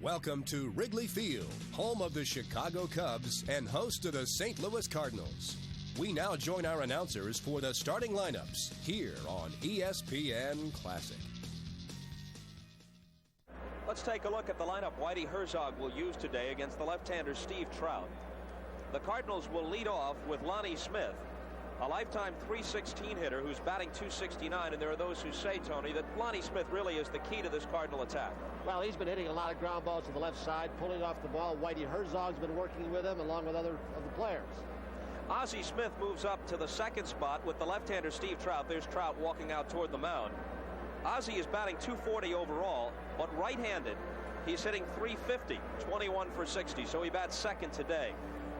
Welcome to Wrigley Field, home of the Chicago Cubs and host of the St. Louis Cardinals. We now join our announcers for the starting lineups here on ESPN Classic. Let's take a look at the lineup Whitey Herzog will use today against the left-hander Steve Trout. The Cardinals will lead off with Ozzie Smith, a lifetime .316 hitter who's batting .269, and there are those who say, Tony, that Ozzie Smith really is the key to this Cardinal attack. Well, he's been hitting a lot of ground balls to the left side, pulling off the ball. Whitey Herzog's been working with him along with other of the players. Ozzie Smith moves up to the second spot with the left-hander Steve Trout. There's Trout walking out toward the mound. Ozzie is batting .240 overall, but right-handed. He's hitting .350, 21 for 60, so he bats second today.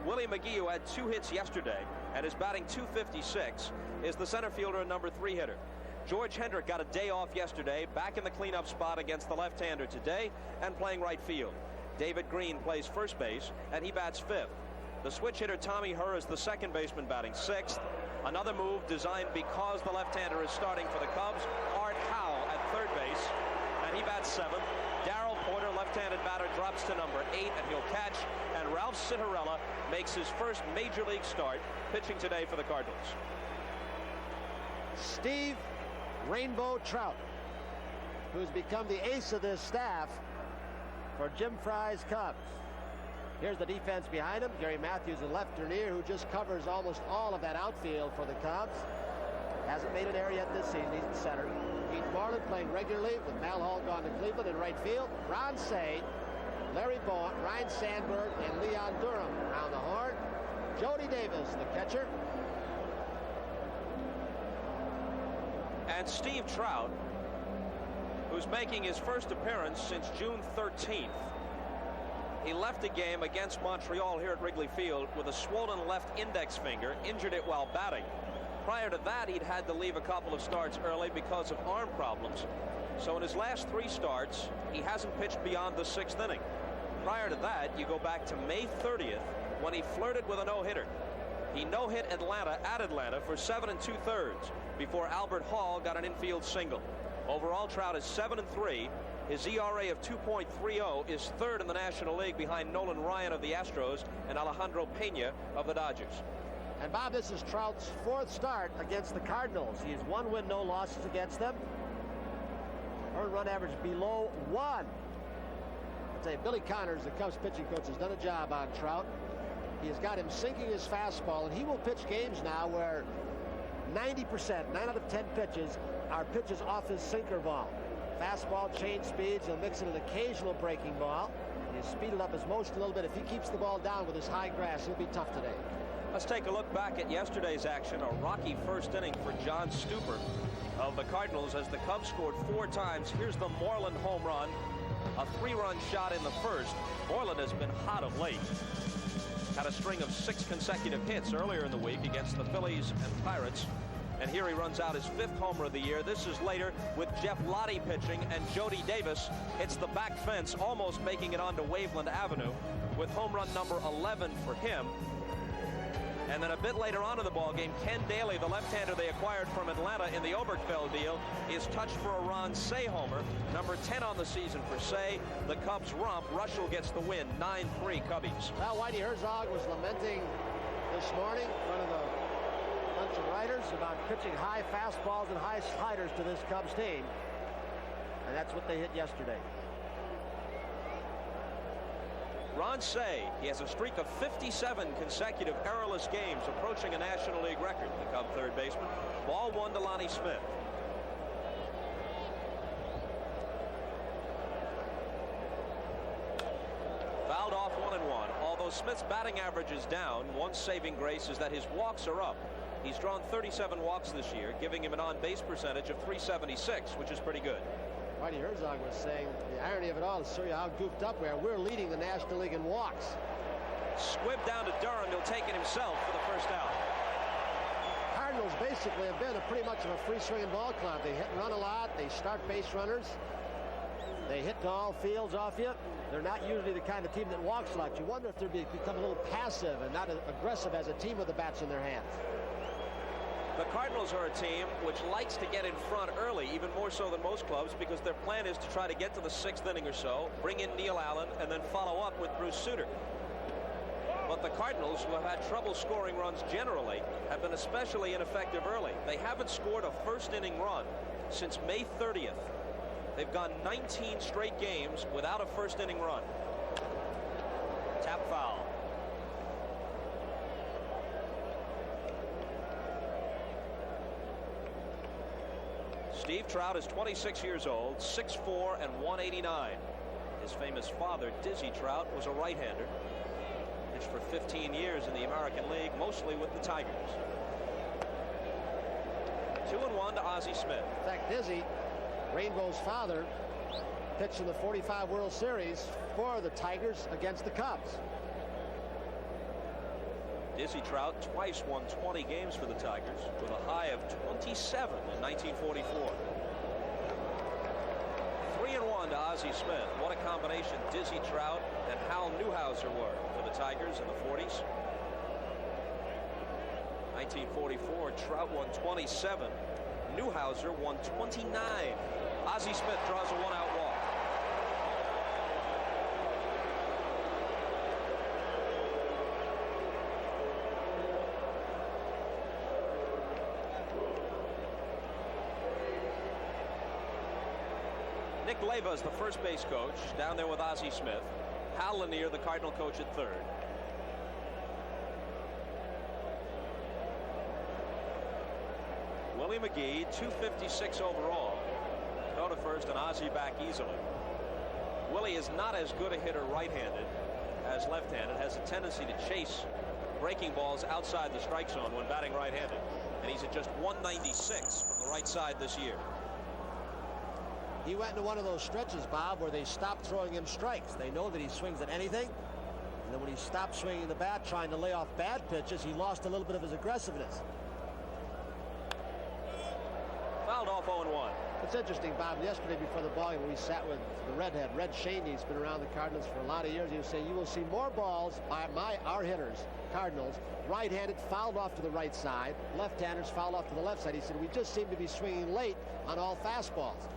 Willie McGee, who had 2 hits yesterday and is batting .256, is the center fielder and number 3 hitter. George Hendrick got a day off yesterday, back in the cleanup spot against the left-hander today and playing right field. David Green plays first base, and he bats 5th. The switch hitter Tommy Herr is the second baseman, batting 6th. Another move designed because the left-hander is starting for the Cubs. Art Howe at third base, and he bats 7th. Darrell Porter, left-handed batter, drops to number 8, and he'll catch. And Ralph Citarella makes his first major league start, pitching today for the Cardinals. Steve Rainbow Trout, who's become the ace of this staff for Jim Frye's Cubs. Here's the defense behind him. Gary Matthews, a left-turner who just covers almost all of that outfield for the Cubs. Hasn't made an error yet this season. He's in center. Keith Marlin playing regularly with Mal Hall gone to Cleveland in right field. Ron Cey, Larry Bowa, Ryne Sandberg, and Leon Durham around the horn. Jody Davis, the catcher. And Steve Trout, who's making his first appearance since June 13th. He left the game against Montreal here at Wrigley Field with a swollen left index finger, injured it while batting. Prior to that, he'd had to leave a couple of starts early because of arm problems. So in his last 3 starts, he hasn't pitched beyond the 6th inning. Prior to that, you go back to May 30th when he flirted with a no-hitter. He no-hit Atlanta at Atlanta for 7 2/3 before Albert Hall got an infield single. Overall, Trout is 7-3. His ERA of 2.30 is 3rd in the National League behind Nolan Ryan of the Astros and Alejandro Pena of the Dodgers. And Bob, this is Trout's 4th start against the Cardinals. He has 1 win, no losses against them. Earned run average below 1. I'd say Billy Connors, the Cubs pitching coach, has done a job on Trout. He has got him sinking his fastball, and he will pitch games now where 90%, 9 out of 10 pitches, are pitches off his sinker ball. Fastball, change speeds, he'll mix in an occasional breaking ball. He'll speed it up his motion a little bit. If he keeps the ball down with his high grass, he'll be tough today. Let's take a look back at yesterday's action. A rocky first inning for John Stuper of the Cardinals as the Cubs scored 4 times. Here's the Moreland home run, a 3-run shot in the first. Moreland has been hot of late. Had a string of 6 consecutive hits earlier in the week against the Phillies and Pirates. And here he runs out his 5th homer of the year. This is later with Jeff Lottie pitching, and Jody Davis hits the back fence, almost making it onto Waveland Avenue with home run number 11 for him. And then a bit later on in the ballgame, Ken Daly, the left-hander they acquired from Atlanta in the Oberkfell deal, is touched for a Ron Cey homer, number 10 on the season for Cey. The Cubs romp. Russell gets the win, 9-3 Cubbies. Well, Whitey Herzog was lamenting this morning in front of a bunch of writers about pitching high fastballs and high sliders to this Cubs team. And that's what they hit yesterday. Ron Cey, he has a streak of 57 consecutive errorless games, approaching a National League record. The Cub third baseman. Ball 1 to Lonnie Smith. Fouled off 1-1. Although Smith's batting average is down, one saving grace is that his walks are up. He's drawn 37 walks this year, giving him an on-base percentage of .376, which is pretty good. Whitey Herzog was saying the irony of it all is to show you how goofed up we are. We're leading the National League in walks. Squibbed down to Durham. He'll take it himself for the first out. Cardinals basically have been pretty much of a free-swinging ball club. They hit and run a lot. They start base runners. They hit to all fields off you. They're not usually the kind of team that walks a lot. You wonder if they're become a little passive and not as aggressive as a team with the bats in their hands. The Cardinals are a team which likes to get in front early, even more so than most clubs, because their plan is to try to get to the 6th inning or so, bring in Neil Allen, and then follow up with Bruce Sutter. But the Cardinals, who have had trouble scoring runs generally, have been especially ineffective early. They haven't scored a first-inning run since May 30th. They've gone 19 straight games without a first-inning run. Tap foul. Steve Trout is 26 years old, 6'4" and 189. His famous father, Dizzy Trout, was a right-hander. Pitched for 15 years in the American League, mostly with the Tigers. 2-1 to Ozzie Smith. In fact, Dizzy, Rainbow's father, pitched in the 45 World Series for the Tigers against the Cubs. Dizzy Trout twice won 20 games for the Tigers, with a high of 27 in 1944. 3-1 to Ozzie Smith. What a combination Dizzy Trout and Hal Newhouser were for the Tigers in the 40s. 1944, Trout won 27. Newhouser won 29. Ozzie Smith draws a one-out walk. Nick Leyva is the first base coach down there with Ozzie Smith. Hal Lanier, the Cardinal coach, at third. Willie McGee, 256 overall. Go to first and Ozzie back easily. Willie is not as good a hitter right-handed as left-handed. Has a tendency to chase breaking balls outside the strike zone when batting right-handed. And he's at just 196 from the right side this year. He went into one of those stretches, Bob, where they stopped throwing him strikes. They know that he swings at anything. And then when he stopped swinging the bat, trying to lay off bad pitches, he lost a little bit of his aggressiveness. Fouled off 0-1. It's interesting, Bob. Yesterday before the ball game, we sat with the redhead, Red Shaney. He's been around the Cardinals for a lot of years. He was saying, you will see more balls by our hitters, Cardinals, right-handed fouled off to the right side, left-handers fouled off to the left side. He said, we just seem to be swinging late on all fastballs.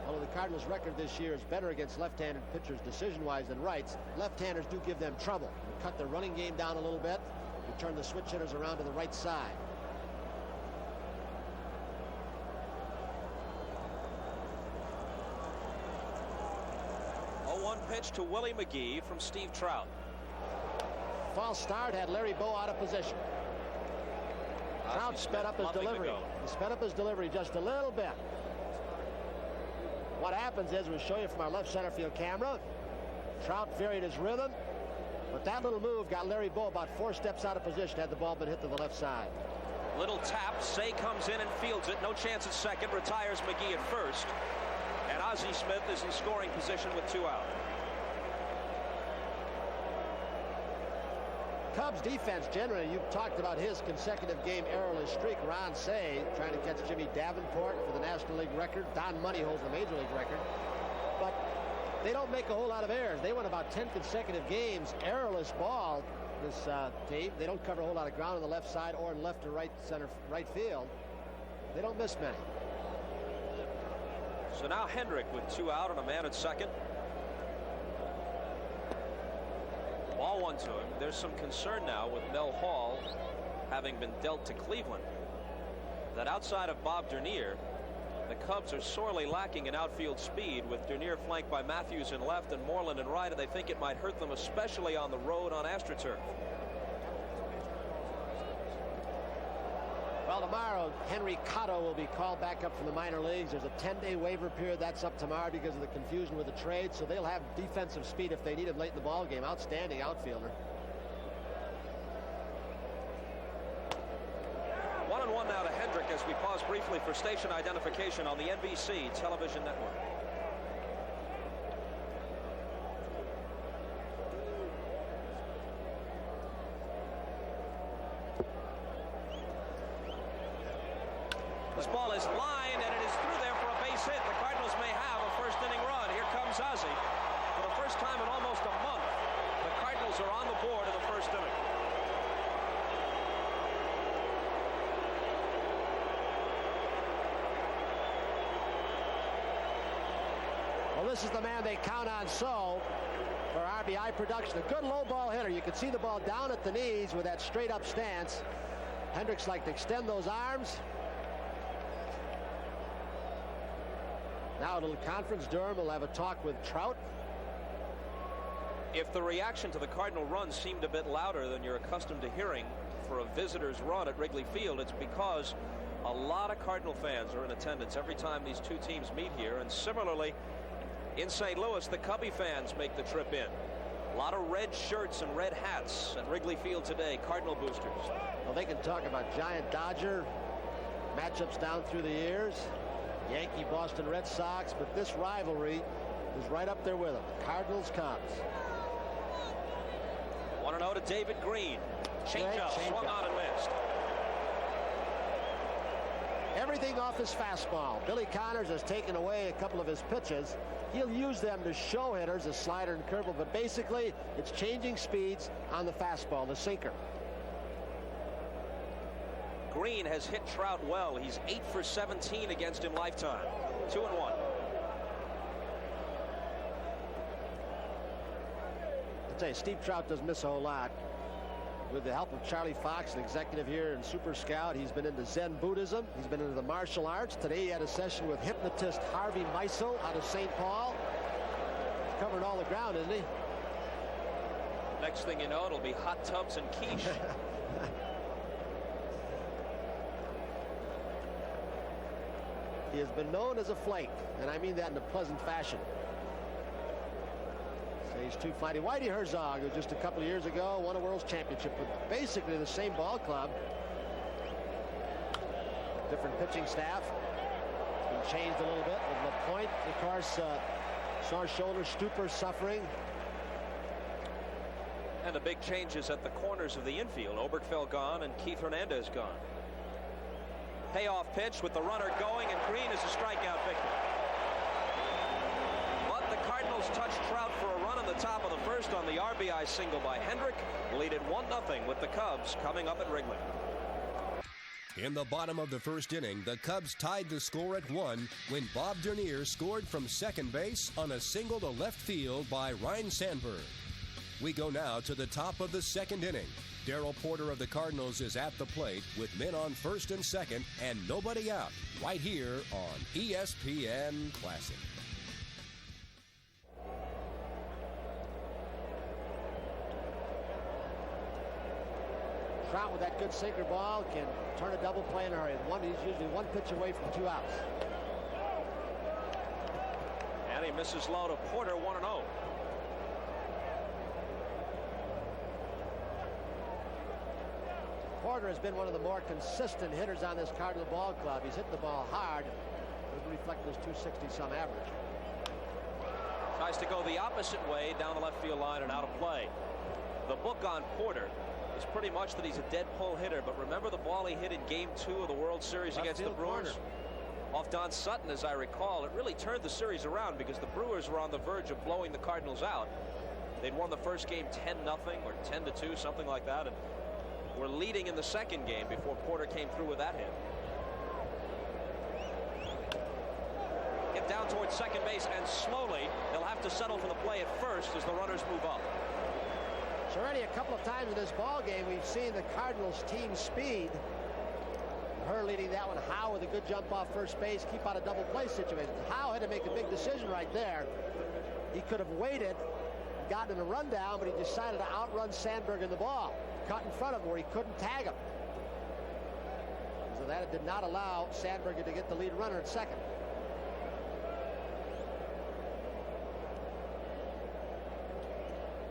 Although the Cardinals' record this year is better against left-handed pitchers decision-wise than rights, left-handers do give them trouble. We cut their running game down a little bit. We turn the switch hitters around to the right side. Pitch to Willie McGee from Steve Trout. False start had Larry Bowa out of position. Trout sped up his delivery. He sped up his delivery just a little bit. What happens is, we'll show you from our left center field camera, Trout varied his rhythm, but that little move got Larry Bowa about 4 steps out of position had the ball been hit to the left side. Little tap. Cey comes in and fields it. No chance at second. Retires McGee at first. And Ozzie Smith is in scoring position with 2 out. Cubs defense generally, you've talked about his consecutive game errorless streak. Ron Cey trying to catch Jimmy Davenport for the National League record. Don Money holds the Major League record. But they don't make a whole lot of errors. They won about 10 consecutive games errorless ball, this team. They don't cover a whole lot of ground on the left side or in left to right center, right field. They don't miss many. So now Hendrick with 2 out and a man at second. Ball 1 to him. There's some concern now with Mel Hall having been dealt to Cleveland, that outside of Bob Dernier, the Cubs are sorely lacking in outfield speed, with Dernier flanked by Matthews in left and Moreland in right, and they think it might hurt them, especially on the road on AstroTurf. Well, tomorrow, Henry Cotto will be called back up from the minor leagues. There's a 10-day waiver period. That's up tomorrow because of the confusion with the trade. So they'll have defensive speed if they need it late in the ball game. Outstanding outfielder. 1-1 now to Hendrick as we pause briefly for station identification on the NBC television network. This ball is lined, and it is through there for a base hit. The Cardinals may have a first-inning run. Here comes Ozzie. For the first time in almost a month, the Cardinals are on the board in the first inning. this is the man they count on so for RBI production. A good low ball hitter. You can see the ball down at the knees with that straight up stance. Hendricks like to extend those arms. Now a little conference. Durham will have a talk with Trout. If the reaction to the Cardinal run seemed a bit louder than you're accustomed to hearing for a visitor's run at Wrigley Field, it's because a lot of Cardinal fans are in attendance every time these two teams meet here. And similarly, in St. Louis, the Cubby fans make the trip in. A lot of red shirts and red hats at Wrigley Field today, Cardinal boosters. Well, they can talk about Giant Dodger matchups down through the years, Yankee Boston Red Sox, but this rivalry is right up there with them. Cardinals Cubs. 1-0 to David Green. Changeup, swung on and missed. Everything off his fastball. Billy Connors has taken away a couple of his pitches. He'll use them to show hitters, a slider and curveball, but basically it's changing speeds on the fastball, the sinker. Green has hit Trout well. He's 8 for 17 against him lifetime. 2-1. I'll tell you, Steve Trout doesn't miss a whole lot. With the help of Charlie Fox, an executive here in Super Scout, he's been into Zen Buddhism. He's been into the martial arts. Today he had a session with hypnotist Harvey Meisel out of St. Paul. He's covered all the ground, isn't he? Next thing you know, it'll be hot tubs and quiche. He has been known as a flake, and I mean that in a pleasant fashion. He's too fighting. Whitey Herzog, who just a couple of years ago won a World's Championship with basically the same ball club. Different pitching staff. It's been changed a little bit with LaPointe, of course, sore shoulder, stupor, suffering. And the big changes at the corners of the infield. Oberkfell gone and Keith Hernandez gone. Payoff pitch with the runner going, and Green is a strikeout victory. Cardinals touched Trout for a run on the top of the first on the RBI single by Hendrick. Lead it 1-0 with the Cubs coming up at Wrigley. In the bottom of the first inning, the Cubs tied the score at 1 when Bob Dernier scored from second base on a single to left field by Ryne Sandberg. We go now to the top of the second inning. Darrell Porter of the Cardinals is at the plate with men on first and second and nobody out, right here on ESPN Classic. Trout with that good sinker ball can turn a double play in a hurry. He's usually one pitch away from 2 outs. And he misses low to Porter, 1-0. Porter has been one of the more consistent hitters on this Cardinal ball club. He's hit the ball hard. Doesn't reflect his 260-some average. Tries to go the opposite way down the left field line and out of play. The book on Porter is pretty much that he's a dead pull hitter, but remember the ball he hit in Game 2 of the World Series against the Brewers? Off Don Sutton, as I recall. It really turned the series around because the Brewers were on the verge of blowing the Cardinals out. They'd won the first game 10-0 or 10-2, something like that, and were leading in the second game before Porter came through with that hit. Get down towards second base, and slowly they'll have to settle for the play at first as the runners move up. So already a couple of times in this ball game we've seen the Cardinals team speed. Her leading that one. Howe with a good jump off first base, keep out of double play situations. Howe had to make a big decision right there. He could have waited, gotten a rundown, but he decided to outrun Sandberg in the ball. Cut in front of him where he couldn't tag him. So that did not allow Sandberg to get the lead runner at second.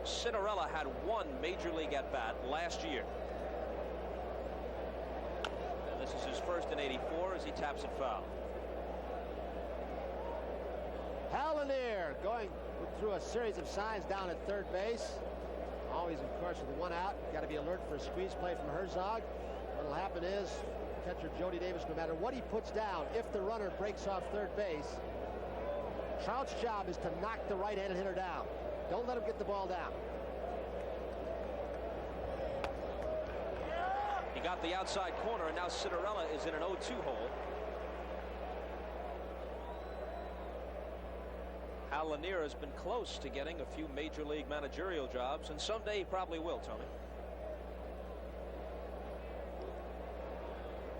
Cinderella had one major league at bat last year. And this is his first in 84 as he taps it foul. Hallinier going through a series of signs down at third base. Always, of course, with one out. Got to be alert for a squeeze play from Herzog. What'll happen is catcher Jody Davis, no matter what he puts down, if the runner breaks off third base, Trout's job is to knock the right-handed hitter down. Don't let him get the ball down. He got the outside corner, and now Cinderella is in an 0-2 hole. Al Lanier has been close to getting a few major league managerial jobs, and someday he probably will, Tony.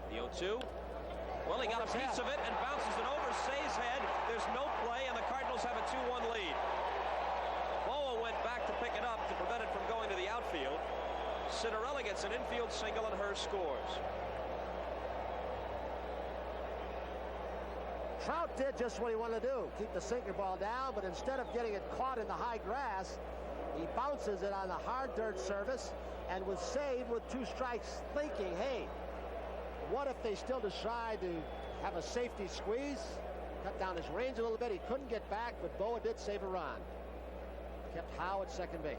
The 0-2. Willie got a piece of it and bounces it over Cey's head. There's no play, and the Cardinals have a 2-1 lead. Bowa went back to pick it up to prevent it from going to the outfield. Citarella gets an infield single, and Hurst scores. Trout did just what he wanted to do, keep the sinker ball down, but instead of getting it caught in the high grass, he bounces it on the hard dirt surface and was saved with 2 strikes, thinking, hey, what if they still decide to have a safety squeeze, cut down his range a little bit. He couldn't get back, but Bowa did save a run. Kept Howe at second base.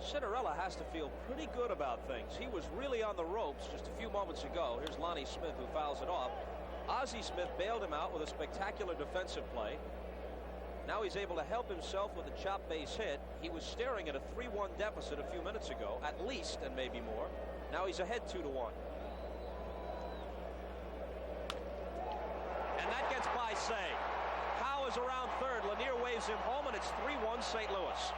Citarella has to feel pretty good about things. He was really on the ropes just a few moments ago. Here's Lonnie Smith, who fouls it off. Ozzie Smith bailed him out with a spectacular defensive play. Now he's able to help himself with a chop base hit. He was staring at a 3-1 deficit a few minutes ago, at least, and maybe more. Now he's ahead 2-1. And that gets by Cey. Howe is around third. Lanier waves him home, and it's 3-1 St. Louis.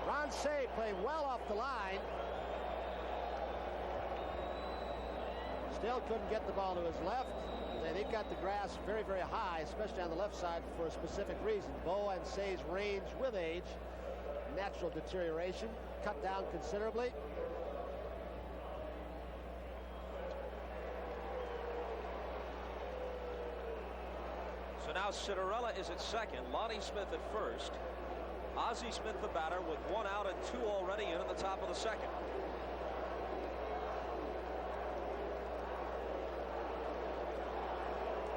Ron Cey played well off the line. Still couldn't get the ball to his left. They've got the grass very, very high, especially on the left side, for a specific reason. Bowa and Cey's range with age, natural deterioration, cut down considerably. So now Citarella is at second, Lonnie Smith at first. Ozzie Smith the batter with 1 out and 2 already in the top of the second.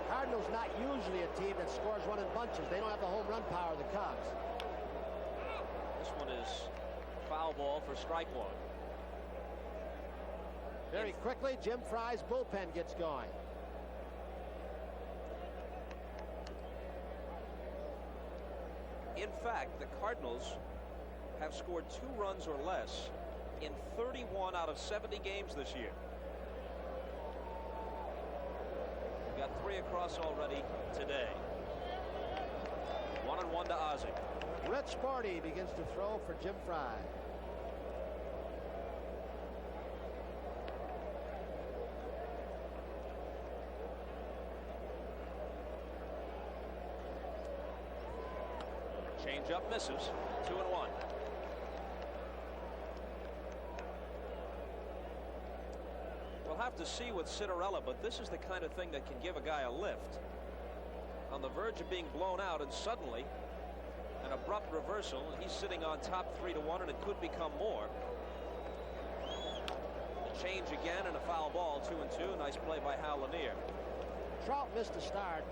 Cardinals not usually a team that scores run in bunches. They don't have the home run power of the Cubs. This one is foul ball for strike 1. Very quickly, Jim Frye's bullpen gets going. In fact, the Cardinals have scored 2 runs or less in 31 out of 70 games this year. We've got 3 across already today. 1-1 to Ozzie. Rich Sporty begins to throw for Jim Frye. Change-up misses. 2-1. We'll have to see with Citarella, but this is the kind of thing that can give a guy a lift. On the verge of being blown out, and suddenly an abrupt reversal, and he's sitting on top 3-1, and it could become more. The change again, and a foul ball. 2-2. Nice play by Hal Lanier. Trout missed a start.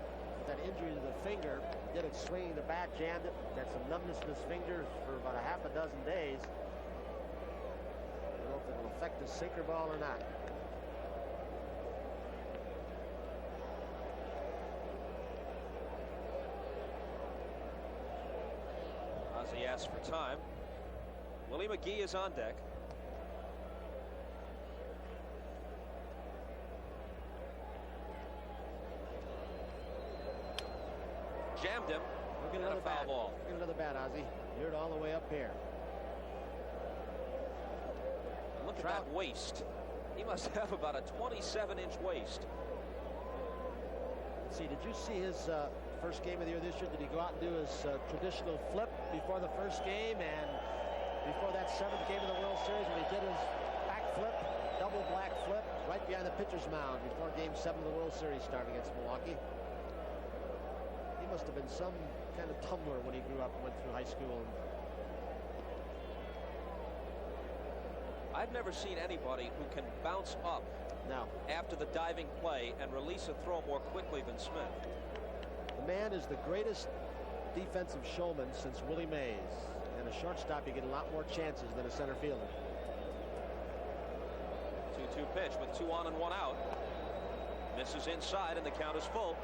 That injury to the finger, did it swinging the bat, jammed it, got some numbness in his fingers for about a half a dozen days. I don't know if it'll affect his sinker ball or not. Ozzie asks for time. Willie McGee is on deck. Jammed him. We'll get another foul ball. We'll get another bat, Ozzie. You're it all the way up here. And look at that waist. He must have about a 27-inch waist. See, did you see his first game of the year this year? Did he go out and do his traditional flip before the first game, and before that 7th game of the World Series when he did his back flip, double black flip, right behind the pitcher's mound before Game 7 of the World Series started against Milwaukee? Must have been some kind of tumbler when he grew up and went through high school. I've never seen anybody who can bounce up after the diving play and release a throw more quickly than Smith. The man is the greatest defensive showman since Willie Mays. And a shortstop, you get a lot more chances than a center fielder. 2-2 pitch with 2 on and 1 out. Misses inside, and the count is full.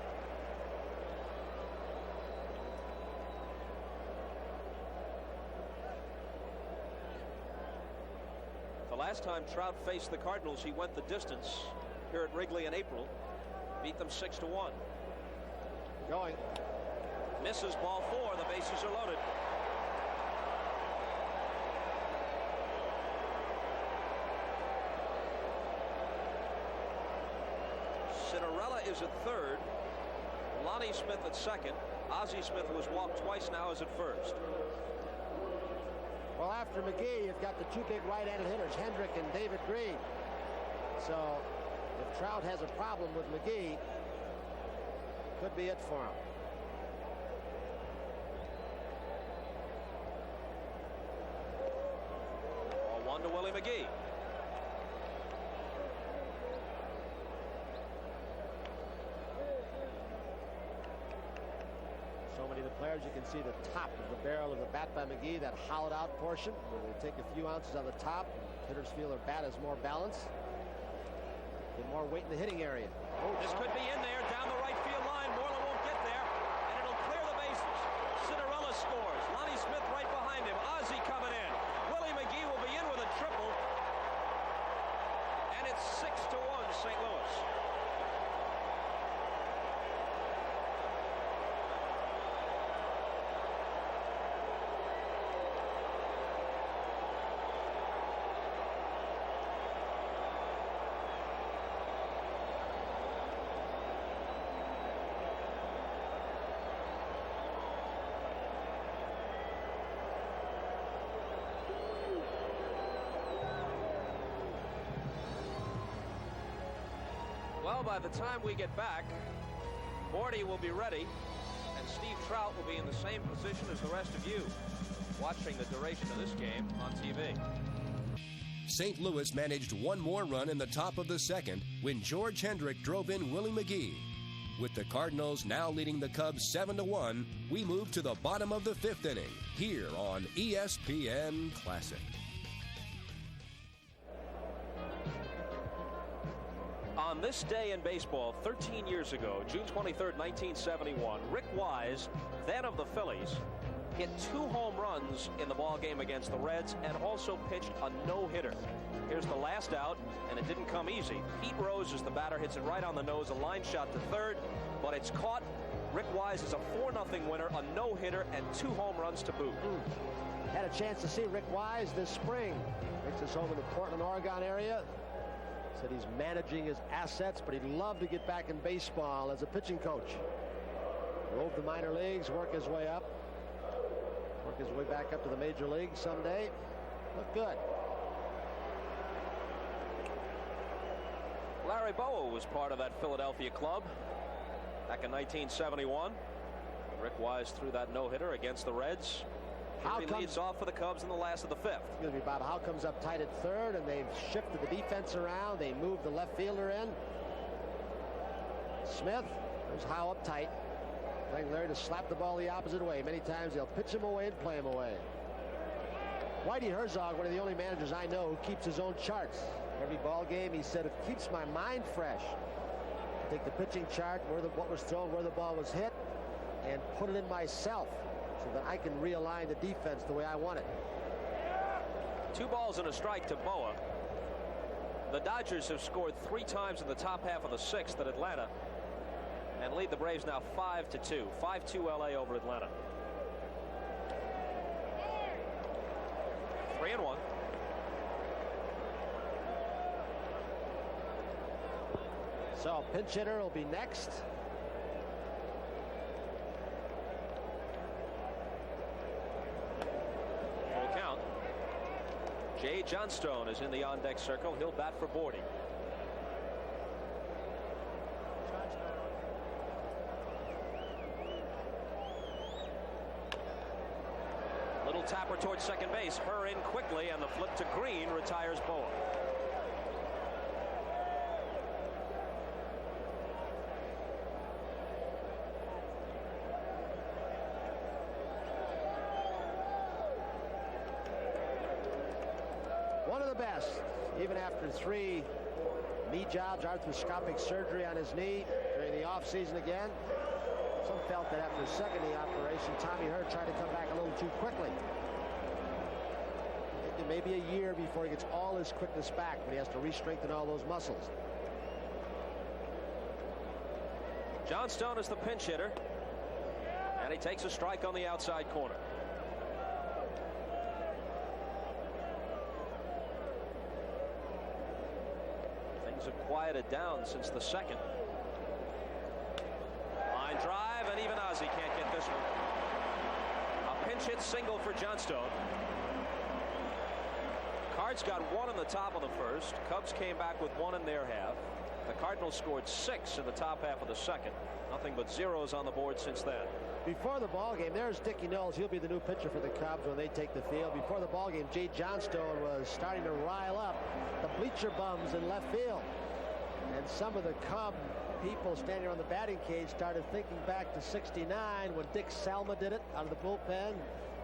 The last time Trout faced the Cardinals, he went the distance here at Wrigley in April. Beat them 6-1. Going. Misses ball 4. The bases are loaded. Cinderella is at third. Lonnie Smith at second. Ozzie Smith, who has walked twice now, is at first. Well, after McGee, you've got the two big right-handed hitters, Hendrick and David Green. So if Trout has a problem with McGee, could be it for him. Ball 1 to Willie McGee. So many of the players, you can see the top of the barrel of the bat by McGee, that hollowed out portion, where they take a few ounces on the top. Hitters feel their bat has more balance, get more weight in the hitting area. Oh, this could be in there down the right field line. Moreland won't get there, and it'll clear the bases. Cinderella scores. Lonnie Smith right behind him. Ozzie coming in. Willie McGee will be in with a triple, and it's 6-1 St. Louis. Well, by the time we get back, Morty will be ready, and Steve Trout will be in the same position as the rest of you, watching the duration of this game on TV. St. Louis managed one more run in the top of the second when George Hendrick drove in Willie McGee. With the Cardinals now leading the Cubs 7-1, we move to the bottom of the 5th inning here on ESPN Classic. On this day in baseball, 13 years ago, June 23rd, 1971, Rick Wise, then of the Phillies, hit 2 home runs in the ball game against the Reds and also pitched a no-hitter. Here's the last out, and it didn't come easy. Pete Rose is the batter, hits it right on the nose, a line shot to third, but it's caught. Rick Wise is a 4-0 winner, a no-hitter, and 2 home runs to boot. Had a chance to see Rick Wise this spring. Makes his home in the Portland, Oregon area. Said he's managing his assets, but he'd love to get back in baseball as a pitching coach. Rove the minor leagues, work his way up. Work his way back up to the major leagues someday. Look good. Larry Bowa was part of that Philadelphia club back in 1971. Rick Wise threw that no-hitter against the Reds. He leads off for the Cubs in the last of the 5th. It's going to be Bob Howe comes up tight at third, and they've shifted the defense around. They moved the left fielder in. Smith, there's Howe up tight. Playing Larry to slap the ball the opposite way. Many times they'll pitch him away and play him away. Whitey Herzog, one of the only managers I know who keeps his own charts. Every ball game, he said, it keeps my mind fresh. I take the pitching chart, what was thrown, where the ball was hit, and put it in myself, so that I can realign the defense the way I want it. 2 balls and a strike to Bowa. The Dodgers have scored 3 times in the top half of the 6th at Atlanta and lead the Braves now 5-2. 5-2 LA over Atlanta. 3-1. So pinch hitter will be next. Jay Johnstone is in the on-deck circle. He'll bat for Bordy. Little tapper towards second base. Her in quickly, and the flip to Green retires Bowa. One of the best, even after 3 knee jobs, arthroscopic surgery on his knee during the offseason again. Some felt that after his second knee operation, Tommy Hurt tried to come back a little too quickly. It season, maybe a year before he gets all his quickness back, but he has to re-strengthen all those muscles. Johnstone is the pinch hitter, and he takes a strike on the outside corner. Things have quieted down since the second. Line drive, and even Ozzie can't get this one. A pinch hit single for Johnstone. Cards got one in the top of the first. Cubs came back with one in their half. The Cardinals scored 6 in the top half of the second. Nothing but zeros on the board since then. Before the ball game, there's Dickie Knowles. He'll be the new pitcher for the Cubs when they take the field. Before the ball game, Jay Johnstone was starting to rile up the bleacher bums in left field. And some of the Cub people standing on the batting cage started thinking back to '69 when Dick Selma did it out of the bullpen.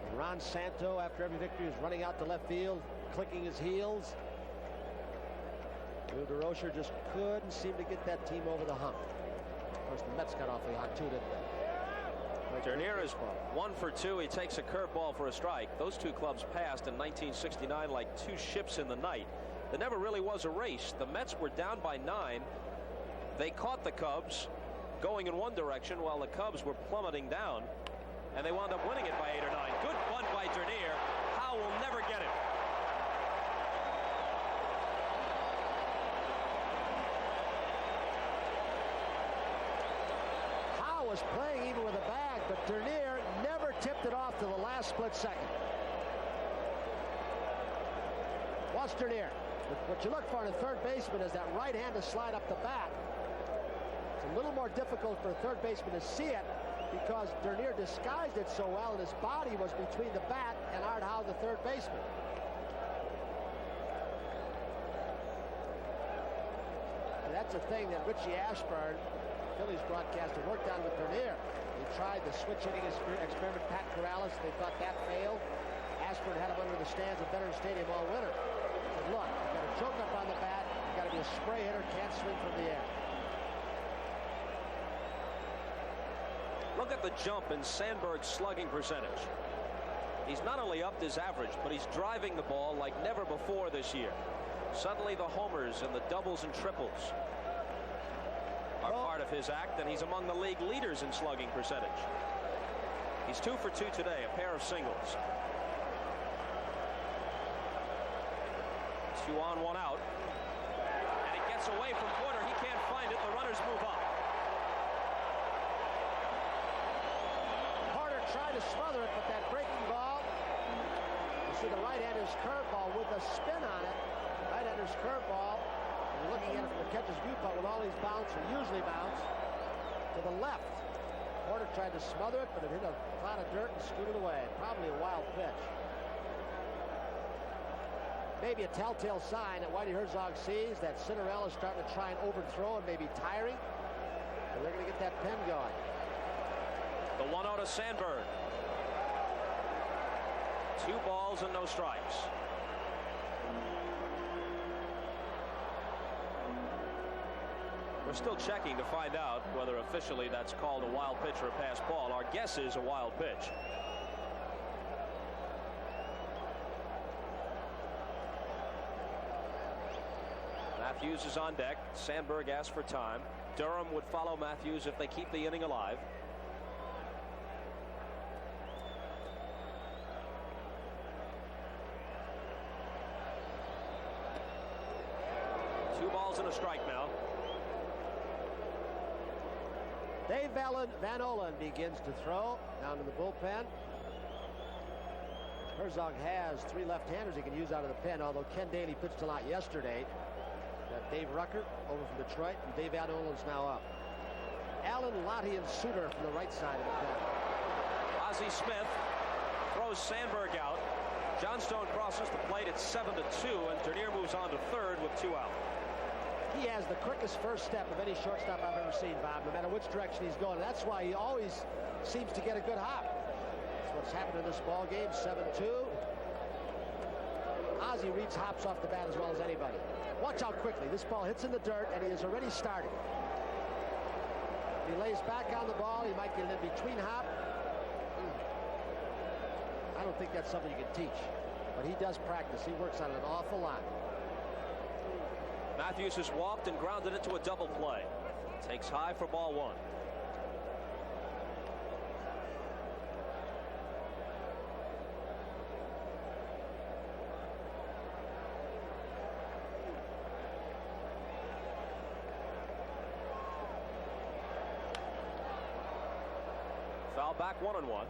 And Ron Santo, after every victory, was running out to left field, clicking his heels. Lou DeRocher just couldn't seem to get that team over the hump. Of course, the Mets got awfully hot too, didn't they? Dernier is 1 for 2. He takes a curveball for a strike. Those two clubs passed in 1969 like two ships in the night. There never really was a race. The Mets were down by 9. They caught the Cubs going in one direction while the Cubs were plummeting down, and they wound up winning it by 8 or 9. Good bunt by Dernier. Howe will never get it. Howe was playing even with a bag, but Dernier never tipped it off to the last split second. Watch Dernier. What you look for in a third baseman is that right hand to slide up the bat. It's a little more difficult for a third baseman to see it because Dernier disguised it so well, and his body was between the bat and Art Howe, the third baseman. And that's a thing that Richie Ashburn, Phillies broadcaster, worked on with Dernier. He tried the switch hitting experiment, Pat Corrales. They thought that failed. Ashburn had him under the stands at Veterans Stadium all winter. He said, look, you got to choke up on the bat. You got to be a spray hitter, can't swing from the air. Look at the jump in Sandberg's slugging percentage. He's not only upped his average, but he's driving the ball like never before this year. Suddenly the homers and the doubles and triples are part of his act, and he's among the league leaders in slugging percentage. He's 2 for 2 today, a pair of singles. 2 on, 1 out. And it gets away from Porter. He can't find it. The runners move up. Porter tried to smother it, but that breaking ball, you see the right-hander's curveball with a spin on it. Right-hander's curveball. You're looking at it from the catcher's viewpoint with all these bounce, or usually bounce, to the left. Porter tried to smother it, but it hit a cloud of dirt and scooted away. Probably a wild pitch. Maybe a telltale sign that Whitey Herzog sees that Cinderella's starting to try and overthrow and maybe tiring. And they're going to get that pen going. The 1-0 to Sandberg. 2 balls and no strikes. We're still checking to find out whether officially that's called a wild pitch or a pass ball. Our guess is a wild pitch. Matthews is on deck. Sandberg asked for time. Durham would follow Matthews if they keep the inning alive. Two balls and a strike now. Dave Van Olen begins to throw down in the bullpen. Herzog has 3 left-handers he can use out of the pen, although Ken Daly pitched a lot yesterday. Dave Rucker over from Detroit, and Dave Van Olen's now up. Allen, Lottie, and Suter from the right side of the pen. Ozzie Smith throws Sandberg out. Johnstone crosses the plate at 7-2, and Dernier moves on to third with 2 out. He has the quickest first step of any shortstop I've ever seen, Bob, no matter which direction he's going. That's why he always seems to get a good hop. That's what's happened in this ball game, 7-2. Ozzie reads hops off the bat as well as anybody. Watch how quickly this ball hits in the dirt, and he has already started. If he lays back on the ball, he might get an in-between hop. I don't think that's something you can teach. but he does practice. He works on it an awful lot. Matthews has walked and grounded into a double play. Takes high for ball one. Foul back 1-1.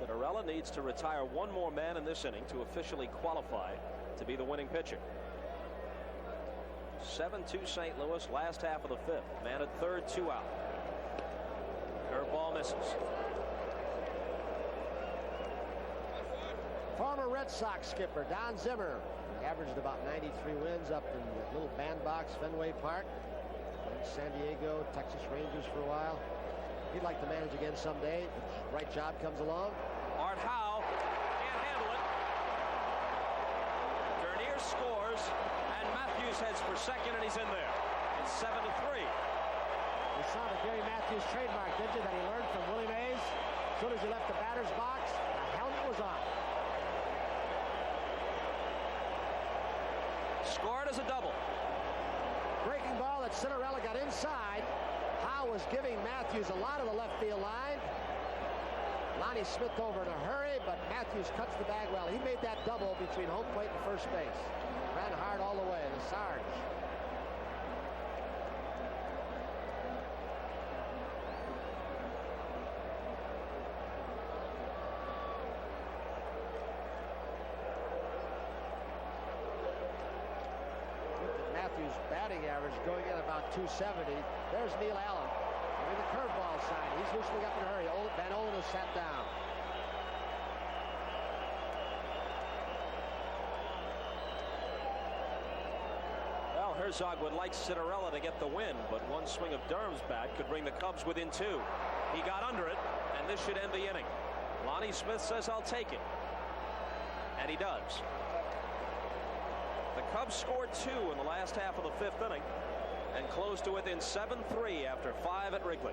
Citarella needs to retire one more man in this inning to officially qualify to be the winning pitcher. 7-2 St. Louis, last half of the fifth. Man at third, 2 out. Curveball misses. Former Red Sox skipper Don Zimmer averaged about 93 wins up in the little bandbox Fenway Park. In San Diego, Texas Rangers for a while. He'd like to manage again someday. The right job comes along. Art Howe can't handle it. Dernier scores, and Matthews heads for second, and he's in there. It's 7-3. You saw the Gary Matthews trademark, did you, that he learned from Willie Mays? As soon as he left the batter's box, the helmet was on. Scored as a double. Breaking ball that Citarella got inside. Howe was giving Matthews a lot of the left field line. Lonnie Smith over in a hurry, but Matthews cuts the bag well. He made that double between home plate and first base. Ran hard all the way, the Sarge. Matthews' batting average going in about 270. There's Neil Allen. With the curveball sign. He's loosening up in a hurry. Van Olen has sat down. Well, Herzog would like Citarella to get the win, but one swing of Durham's bat could bring the Cubs within 2. He got under it, and this should end the inning. Lonnie Smith says, "I'll take it." And he does. The Cubs scored 2 in the last half of the fifth inning and closed to within 7-3 after 5 at Wrigley.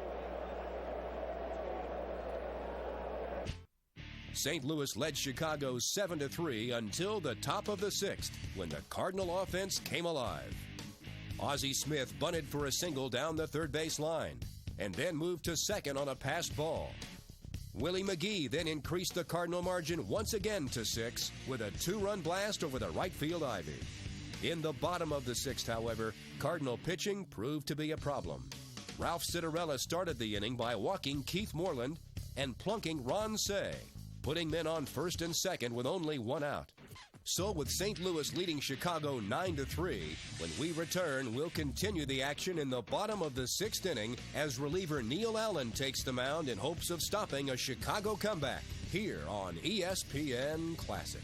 St. Louis led Chicago 7-3 until the top of the sixth, when the Cardinal offense came alive. Ozzie Smith bunted for a single down the third base line and then moved to second on a passed ball. Willie McGee then increased the Cardinal margin once again to 6 with a 2-run blast over the right field ivy. In the bottom of the sixth, however, Cardinal pitching proved to be a problem. Ralph Citarella started the inning by walking Keith Moreland and plunking Ron Cey, putting men on first and second with only 1 out. So with St. Louis leading Chicago 9-3, when we return, we'll continue the action in the bottom of the sixth inning as reliever Neil Allen takes the mound in hopes of stopping a Chicago comeback here on ESPN Classic.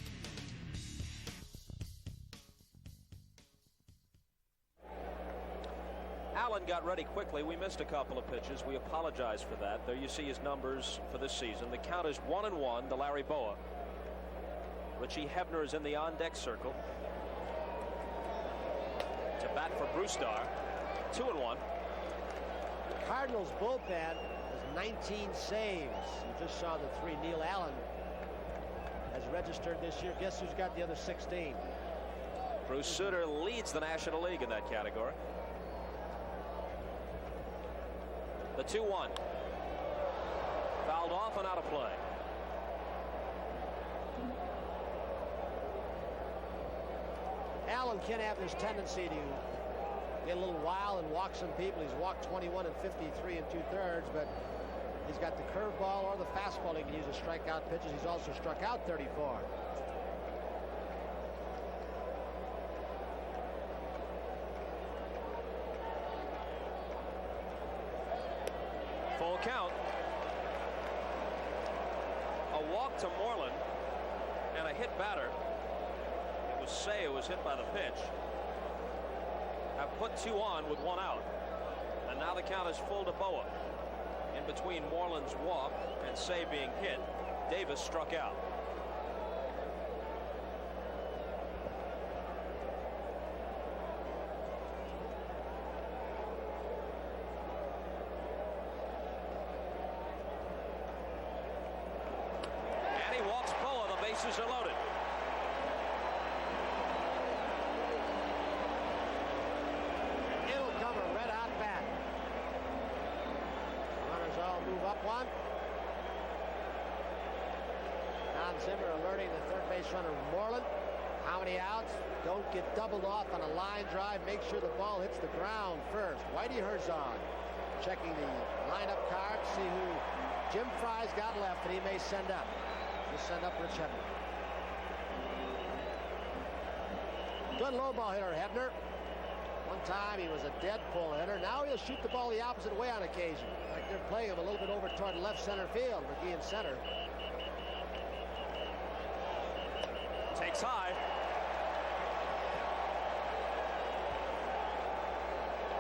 Allen got ready quickly. We missed a couple of pitches. We apologize for that. There you see his numbers for this season. The count is 1-1 to Larry Bowa. Richie Hebner is in the on-deck circle. To bat for Brusdar. 2-1. Cardinals bullpen has 19 saves. You just saw the 3 Neil Allen has registered this year. Guess who's got the other 16? Bruce Sutter leads the National League in that category. The 2-1. Fouled off and out of play. Allen can have this tendency to get a little wild and walk some people. He's walked 21 and 53 and 2/3, but he's got the curveball or the fastball he can use to strike out pitches. He's also struck out 34. Full count. A walk to Moreland and a hit batter. It was Cey who was hit by the pitch. Have put 2 on with 1 out. And now the count is full to Bowa. In between Moreland's walk and Cey being hit, Davis struck out. bases are loaded. It'll come a red-hot bat. Runners all move up one. Don Zimmer alerting the third base runner Moreland. How many outs? Don't get doubled off on a line drive. Make sure the ball hits the ground first. Whitey Herzog checking the lineup card. See who Jim Fry's got left that he may send up. He'll send up Rich Hebner. Good low ball hitter, Hebner. One time he was a dead pull hitter. Now he'll shoot the ball the opposite way on occasion. Like they're playing him a little bit over toward left center field. McGee in center. Takes high.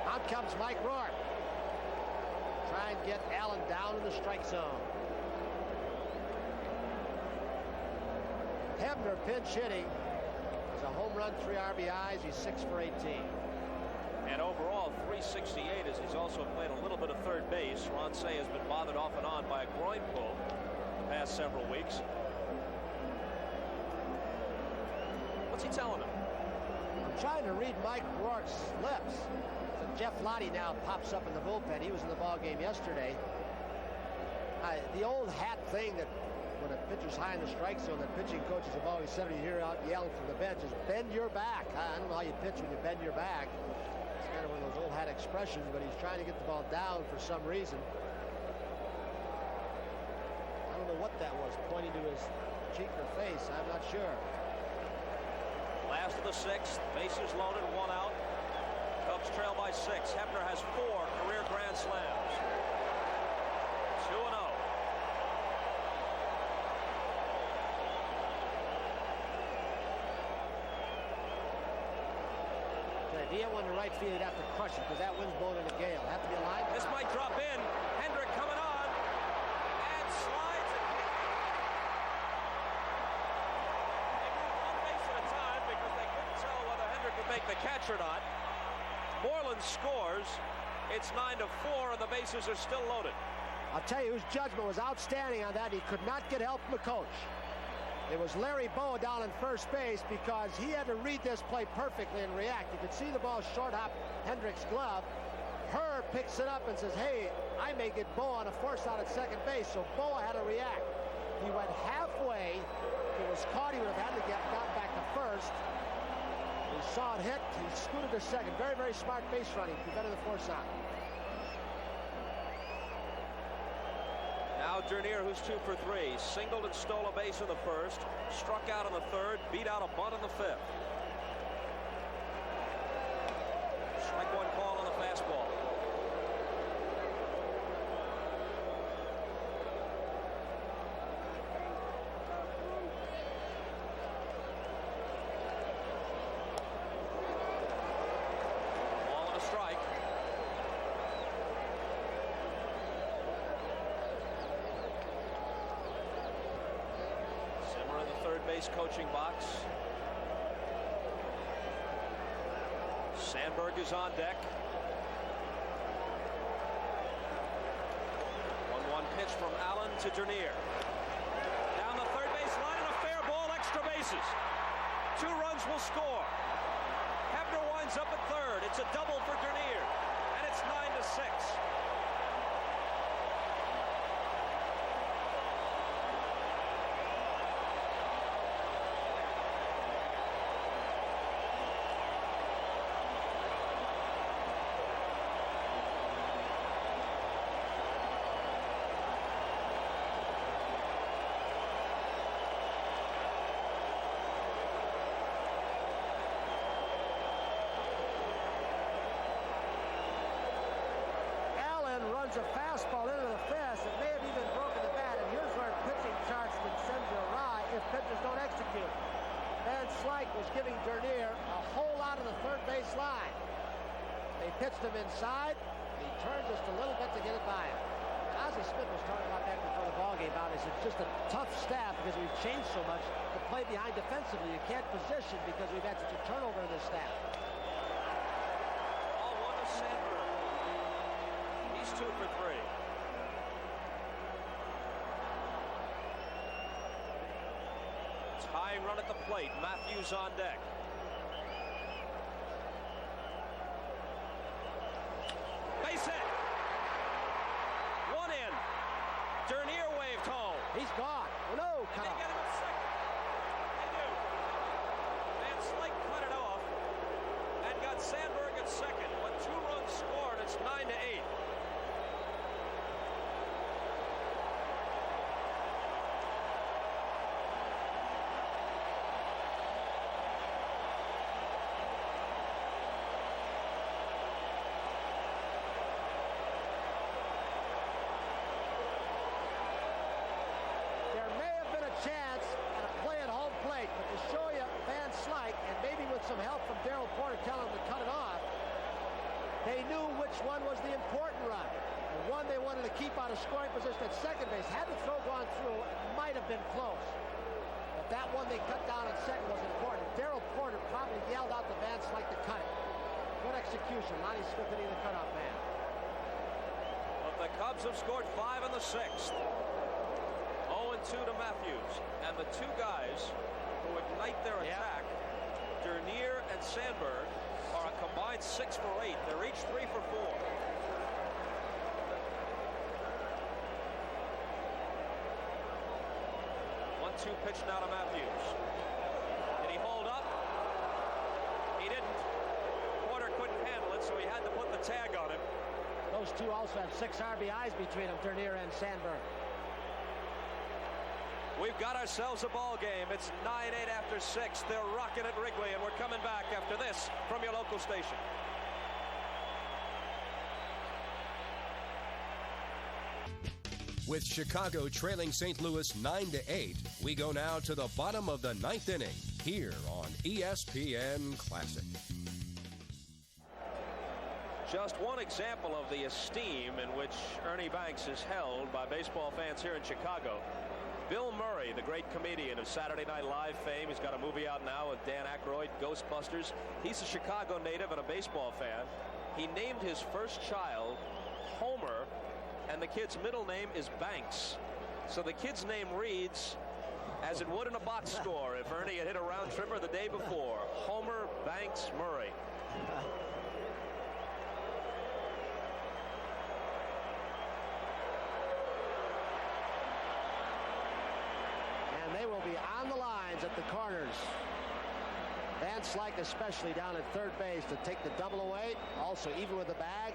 Out comes Mike Rourke. Try and get Allen down in the strike zone. Hebner pinch hitting. He's a home run, 3 RBIs. He's 6 for 18. And overall, 368 as he's also played a little bit of third base. Ron Cey has been bothered off and on by a groin pull the past several weeks. What's he telling him? I'm trying to read Mike Rourke's lips. So Jeff Lottie now pops up in the bullpen. He was in the ball game yesterday. The old hat thing that when a pitcher's high in the strike zone, the pitching coaches have always said, when you hear out yelled from the bench, is bend your back. I don't know how you pitch when you bend your back. It's kind of one of those old hat expressions, but he's trying to get the ball down for some reason. I don't know what that was, pointing to his cheek or face. I'm not sure. Last of the 6th, bases loaded, 1 out. Cubs trail by 6. Hebner has 4 career grand slams. 2-0. If he hit one to right field, he'd have to crush it because that wind's blowing in a gale. Have to be a line. This might drop in. Hendrick coming on and slides it. They moved one base at a time because they couldn't tell whether Hendrick would make the catch or not. Moreland scores. It's 9-4 and the bases are still loaded. I'll tell you whose judgment was outstanding on that. He could not get help from the coach. It was Larry Bowa down in first base because he had to read this play perfectly and react. You could see the ball short hop Hendrick's glove. Herr picks it up and says, hey, I may get Bowa on a force out at second base. So Bowa had to react. He went halfway. If it was caught, he would have had to get got back to first. He saw it hit. He scooted to second. Very, very smart base running. Prevented the force out. Now Dernier, who's 2 for 3, singled and stole a base in the first, struck out in the third, beat out a bunt in the 5th. Strike 1 call on the fastball. Ball and a strike. Third base coaching box. Sandberg is on deck. 1-1 pitch from Allen to Dernier. Down the third base line and a fair ball, extra bases. 2 runs will score. Hebner winds up at third. It's a double for Dernier, and it's 9-6. A fastball into the fence. It may have even broken the bat, and here's where pitching charts can send you awry if pitchers don't execute. Van Slyke was giving Dernier a hole out of the third base line. They pitched him inside. He turned just a little bit to get it by him. Ozzie Smith was talking about that before the ballgame. It's just a tough staff because we've changed so much to play behind defensively. You can't position because we've had such a turnover in this staff. All 1 to Sandberg. 2 for 3. tying run at the plate. Matthews on deck. Base hit. One in. Dernier waved home. He's gone. No, cut They off. get him at second. They do. And Slyke cut it off and got Sandberg at second. But 2 runs scored. It's 9-8. There may have been a chance at a play at home plate, but to show you Van Slyke, and maybe with some help from Darryl Porter telling him to cut it off, they knew which one was the important run. The one they wanted to keep out of scoring position at second base. Had the throw gone through, it might have been close. But that one they cut down at second was important. Darryl Porter probably yelled out to Van Slyke to cut it. Good execution. Ozzie Smith hitting the cutoff man. But the Cubs have scored 5 in the 6th. 0-2 to Matthews. And the 2 guys who ignite their attack, Dernier and Sandberg, are a combined 6 for 8. They're each 3 for 4. One-two pitch now to Matthews. Did he hold up? He didn't. Porter couldn't handle it, so he had to put the tag on him. Those two also have 6 RBIs between them, Dernier and Sandberg. We've got ourselves a ball game. It's 9-8 after 6. They're rocking at Wrigley, and we're coming back after this from your local station. With Chicago trailing St. Louis 9-8, we go now to the bottom of the 9th inning here on ESPN Classic. Just one example of the esteem in which Ernie Banks is held by baseball fans here in Chicago. Bill Murray, the great comedian of Saturday Night Live fame. He's got a movie out now with Dan Aykroyd, Ghostbusters. He's a Chicago native and a baseball fan. He named his first child Homer, and the kid's middle name is Banks. So the kid's name reads as it would in a box score if Ernie had hit a round tripper the day before. Homer Banks Murray. And they will be on the lines at the corners. Van Slyke especially down at third base to take the double away. Also even with the bag.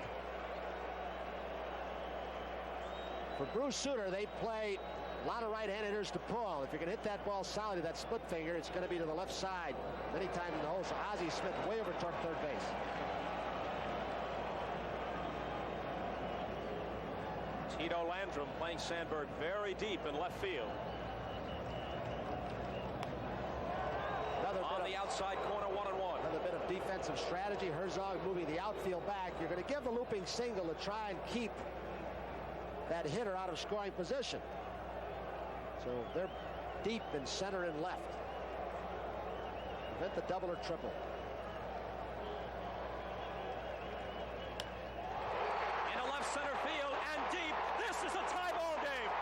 For Bruce Sutter, they play a lot of right-hand hitters to pull. If you're going to hit that ball solidly, that split finger, it's going to be to the left side many times in the hole. So Ozzie Smith way over toward third base. Tito Landrum playing Sandberg very deep in left field. On the outside corner, 1-1. Another bit of defensive strategy. Herzog moving the outfield back. You're going to give the looping single to try and keep that hitter out of scoring position. So they're deep in center and left. Prevent the double or triple. Into left center field and deep. This is a tie ball game.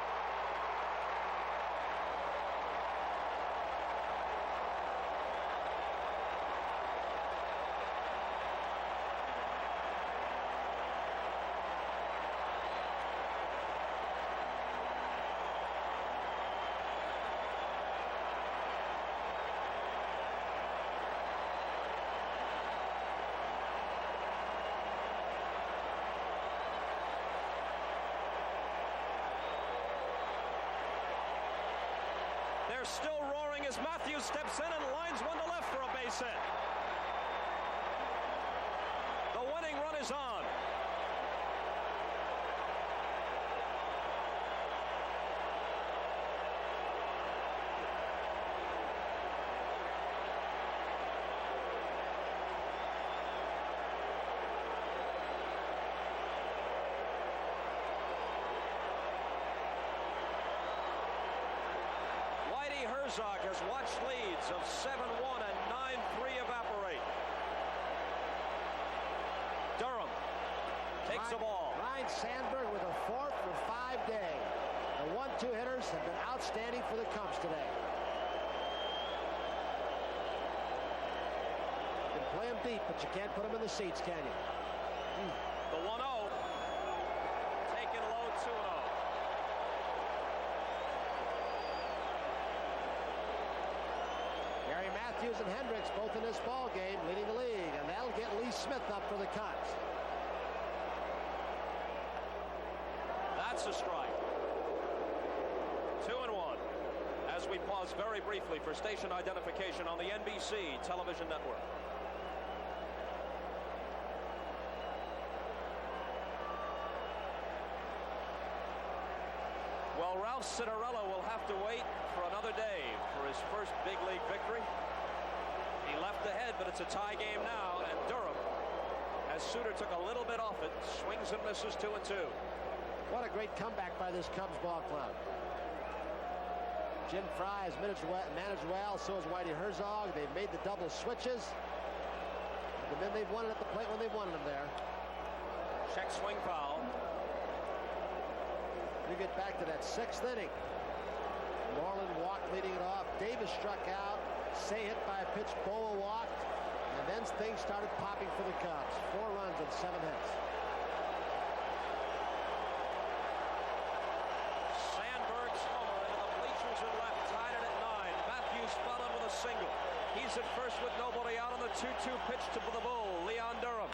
They're still roaring as Matthews steps in and lines one to left for a base hit. The winning run is on. Herzog has watched leads of 7-1 and 9-3 evaporate. Durham takes the ball. Ryne Sandberg with a 4 for 5 day. The 1-2 hitters have been outstanding for the Cubs today. play them deep, but you can't put them in the seats, can you? The 1-0. Taken low, 2-0. Gary Matthews and Hendricks both in this ball game leading the league, and that'll get Lee Smith up for the Cubs. That's a strike. 2-1. As we pause very briefly for station identification on the NBC television network. Well, Ralph Citarella will have to wait for another day for his first big league victory. He left ahead, but it's a tie game now, and Durham, as Suter took a little bit off it, swings and misses 2-2. What a great comeback by this Cubs ball club. Jim Fry has managed well, so has Whitey Herzog. They've made the double switches. And then they've won it at the plate when they wanted them there. Check swing foul. We get back to that 6th inning. Moreland walked leading it off. Davis struck out. Cey hit by a pitch. Bowa walked. And then things started popping for the Cubs. 4 runs and 7 hits. Sandberg's homer into the bleachers and left, tied it at 9. Matthews followed with a single. He's at first with nobody out on the 2-2 pitch to the Bull. Leon Durham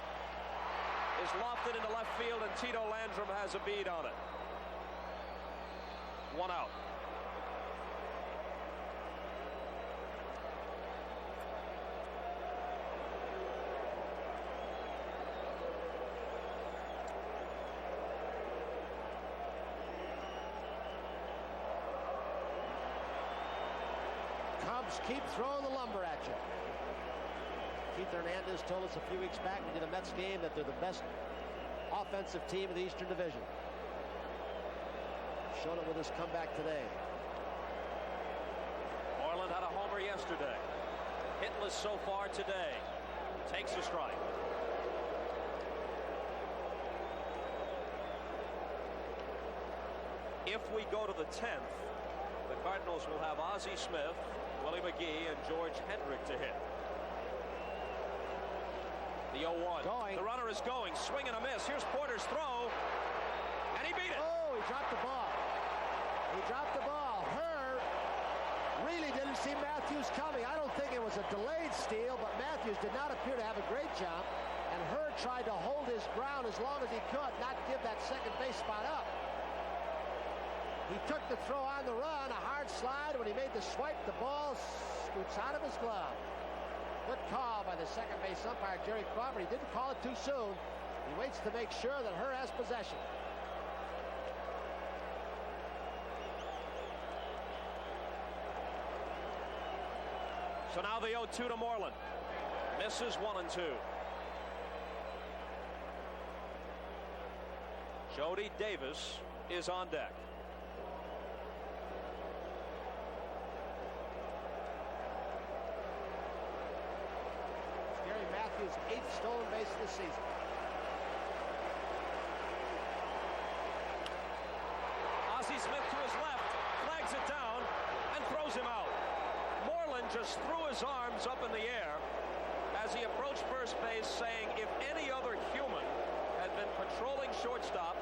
is lofted into left field, and Tito Landrum has a bead on it. 1 out. Cubs keep throwing the lumber at you. Keith Hernandez told us a few weeks back we did a Mets game that they're the best offensive team in the Eastern Division. Showing it with his comeback today. Moreland had a homer yesterday. Hitless so far today. Takes a strike. If we go to the 10th, the Cardinals will have Ozzie Smith, Willie McGee, and George Hendrick to hit. The 0-1. Going. The runner is going. Swing and a miss. Here's Porter's throw. And he beat it. Oh, he dropped the ball. He dropped the ball. Herr really didn't see Matthews coming. I don't think it was a delayed steal, but Matthews did not appear to have a great jump. And Herr tried to hold his ground as long as he could, not give that second base spot up. He took the throw on the run, a hard slide. When he made the swipe, the ball scoots out of his glove. Good call by the second base umpire, Jerry Crawford. He didn't call it too soon. He waits to make sure that Herr has possession. So now the 0-2 to Moreland. Misses 1-2. Jody Davis is on deck. Gary Matthews' 8th stolen base of the season. Ozzie Smith to his left, flags it down, and throws him out. Moreland just threw his arms up in the air as he approached first base, saying, if any other human had been patrolling shortstop,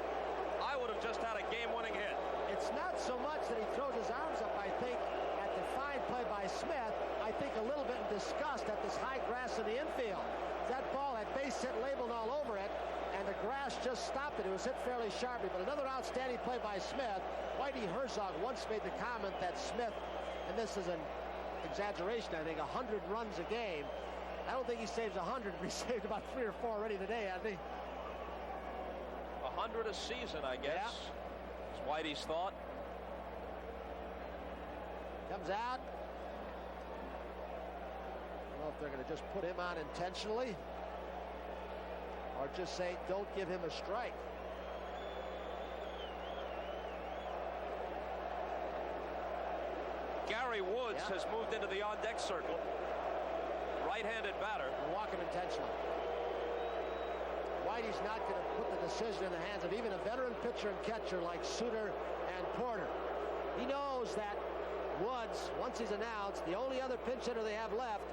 I would have just had a game-winning hit. It's not so much that he throws his arms up, I think, at the fine play by Smith. I think a little bit in disgust at this high grass in the infield. That ball had base hit labeled all over it, and the grass just stopped it. It was hit fairly sharply, but another outstanding play by Smith. Whitey Herzog once made the comment that Smith, and this is an exaggeration, I think, 100 runs a game. I don't think he saves 100, but he saved about 3 or 4 already today, hasn't he? 100 a season, I guess. Yeah. Is Whitey's thought. Comes out. I don't know if they're going to just put him on intentionally or just say, don't give him a strike. Gary Woods has moved into the on-deck circle. Right-handed batter. Walking intentionally. Whitey's not going to put the decision in the hands of even a veteran pitcher and catcher like Suter and Porter. He knows that Woods, once he's announced, the only other pinch hitter they have left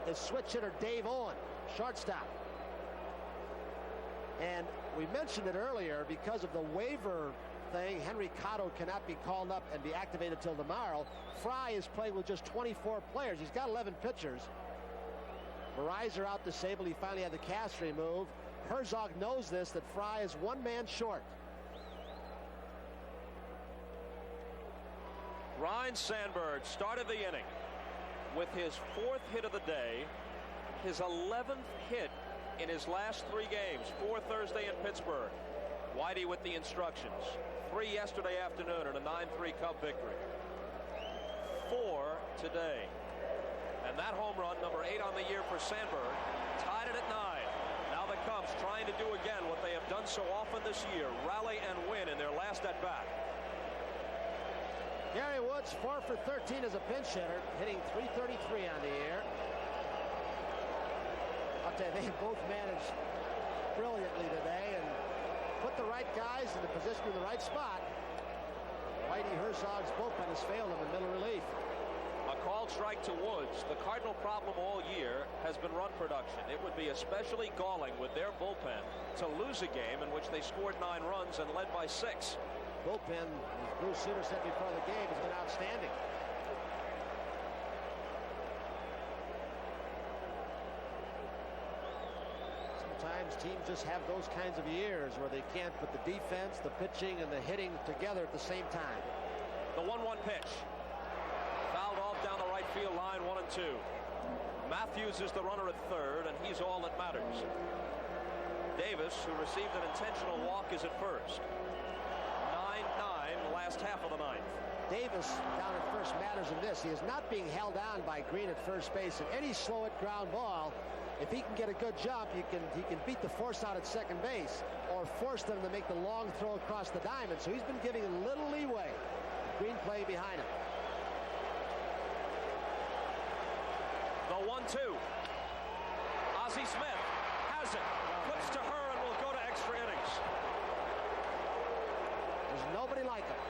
is switch hitter Dave Owen. shortstop. And we mentioned it earlier, because of the waiver thing, Henry Cotto cannot be called up and be activated till tomorrow. Fry is playing with just 24 players. He's got 11 pitchers. Verizon out disabled. He finally had the cast removed. Herzog knows this, that Fry is one man short. Ryne Sandberg started the inning with his 4th hit of the day, his 11th hit in his last 3 games, 4 Thursday in Pittsburgh. Whitey with the instructions. 3 yesterday afternoon and a 9-3 Cub victory. 4 today. And that home run, number 8 on the year for Sandberg, tied it at 9. Now the Cubs trying to do again what they have done so often this year, rally and win in their last at-bat. Gary Woods 4 for 13 as a pinch hitter, hitting .333 on the year. I'll tell you, they both managed brilliantly today and put the right guys in the position in the right spot. Whitey Herzog's bullpen has failed him in middle relief. A called strike to Woods. The Cardinal problem all year has been run production. It would be especially galling with their bullpen to lose a game in which they scored 9 runs and led by 6. Bullpen, as Bruce Sutter said before the game, has been outstanding. Sometimes teams just have those kinds of years where they can't put the defense, the pitching, and the hitting together at the same time. The 1-1 pitch. Fouled off down the right field line, 1-2. Matthews is the runner at third, and he's all that matters. Davis, who received an intentional walk, is at first. 9-9, the last half of the 9th. Davis down at first matters in this. He is not being held down by Green at first base. And any slow at ground ball, if he can get a good jump, he can beat the force out at second base or force them to make the long throw across the diamond. So he's been giving a little leeway. Green playing behind him. The 1-2. Ozzie Smith has it. Puts to her and will go to extra innings. There's nobody like him.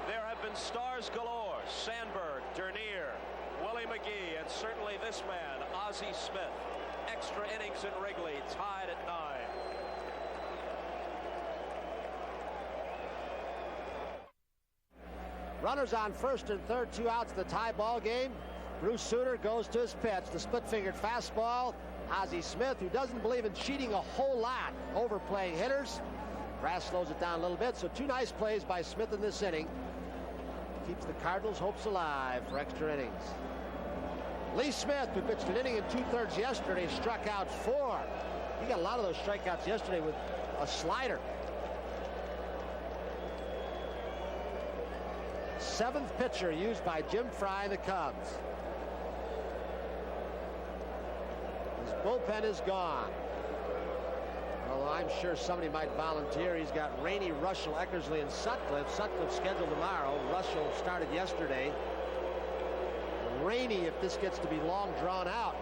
There have been stars galore. Sandberg, Dernier, Willie McGee, and certainly this man, Ozzie Smith. Extra innings in Wrigley, tied at 9. Runners on first and third, 2 outs, the tie ball game. Bruce Sutter goes to his pitch, the split-fingered fastball. Ozzie Smith, who doesn't believe in cheating a whole lot, overplaying hitters. Grass slows it down a little bit, so 2 nice plays by Smith in this inning. Keeps the Cardinals' hopes alive for extra innings. Lee Smith, who pitched an inning and 2/3 yesterday, struck out 4. He got a lot of those strikeouts yesterday with a slider. 7th pitcher used by Jim Fry and the Cubs. His bullpen is gone. Although I'm sure somebody might volunteer. He's got Rainey, Russell, Eckersley, and Sutcliffe. Sutcliffe scheduled tomorrow. Russell started yesterday. Rainey, if this gets to be long drawn out,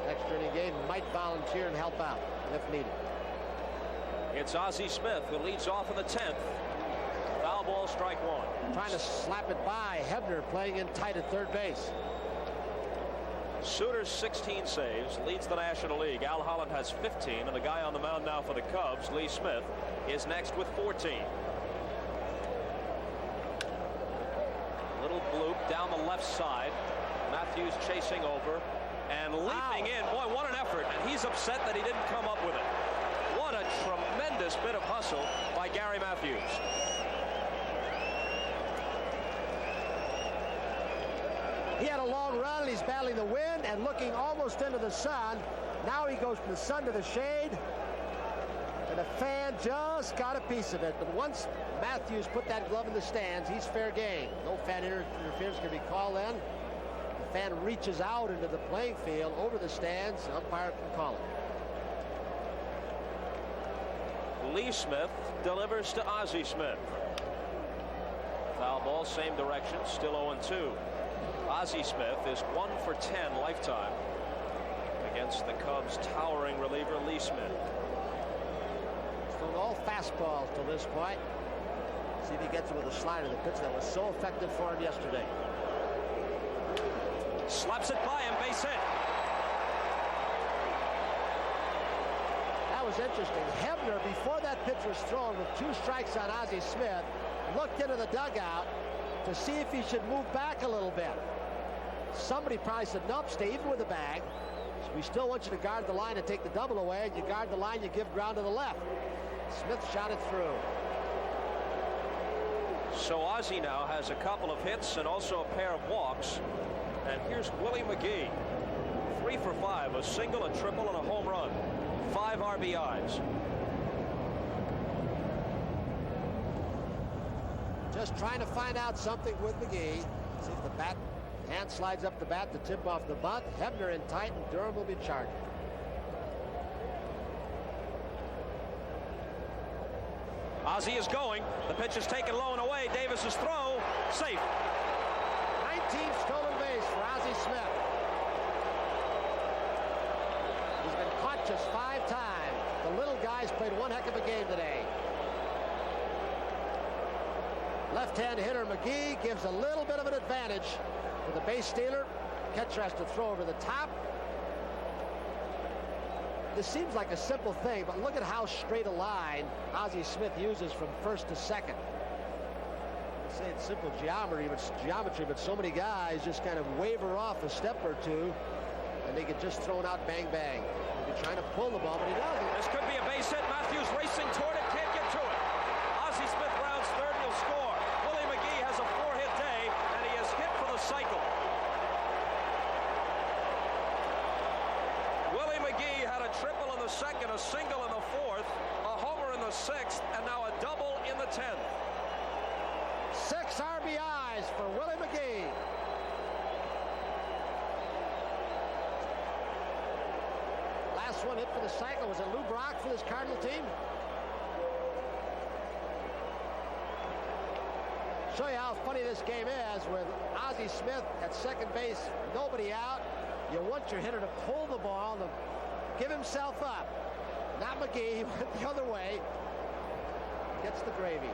extra inning game, might volunteer and help out if needed. It's Ozzie Smith who leads off in the 10th. Foul ball, strike 1. Trying to slap it by. Hebner playing in tight at third base. Sutter's 16 saves, leads the National League. Al Holland has 15, and the guy on the mound now for the Cubs, Lee Smith, is next with 14. Little bloop down the left side. Matthews chasing over and leaping in. Boy, what an effort. And he's upset that he didn't come up with it. What a tremendous bit of hustle by Gary Matthews. He had a long run, and he's battling the wind and looking almost into the sun. Now he goes from the sun to the shade, and the fan just got a piece of it. But once Matthews put that glove in the stands, he's fair game. No fan interference can be called then. The fan reaches out into the playing field over the stands. The umpire can call it. Lee Smith delivers to Ozzie Smith. Foul ball, same direction, still 0-2. Ozzie Smith is 1 for 10 lifetime against the Cubs' towering reliever Lee Smith. Thrown all fastballs till this point. See if he gets it with a slider, the pitch that was so effective for him yesterday. Slaps it by him, base hit. was interesting. Hebner, before that pitch was thrown with 2 strikes on Ozzie Smith, looked into the dugout to see if he should move back a little bit. Somebody probably said, nope, stay even with the bag. We still want you to guard the line and take the double away. And you guard the line, you give ground to the left. Smith shot it through. So Ozzie now has a couple of hits and also a pair of walks. And here's Willie McGee. 3 for 5, a single, a triple, and a home run. 5 RBIs. Just trying to find out something with McGee. See if the hand slides up the bat to tip off the bunt. Hebner in tight, and Durham will be charging. Ozzie is going. The pitch is taken low and away. Davis's throw, safe. 19th stolen base for Ozzie Smith. He's been caught just 5 times. The little guy's played one heck of a game today. Left-hand hitter McGee gives a little bit of an advantage to the base stealer. Catcher has to throw over the top. This seems like a simple thing, but look at how straight a line Ozzie Smith uses from first to second. I say it's simple geometry, but so many guys just kind of waver off a step or two, and they get just thrown out bang bang. He'll be trying to pull the ball, but he doesn't. This could be a base hit. Matthews racing toward it, can't get to it. Ozzie Smith rounds third and he'll score. Willie McGee has a 4-hit day, and he is hit for the cycle. Willie McGee had a triple in the second, a single in the fourth, a homer in the sixth, and now a double in the 10th. 6 RBIs for Willie McGee. Last one hit for the cycle. Was it Lou Brock for this Cardinal team? Show you how funny this game is with Ozzie Smith at second base, nobody out. You want your hitter to pull the ball, to give himself up. Not McGee, he went the other way. Gets the gravy.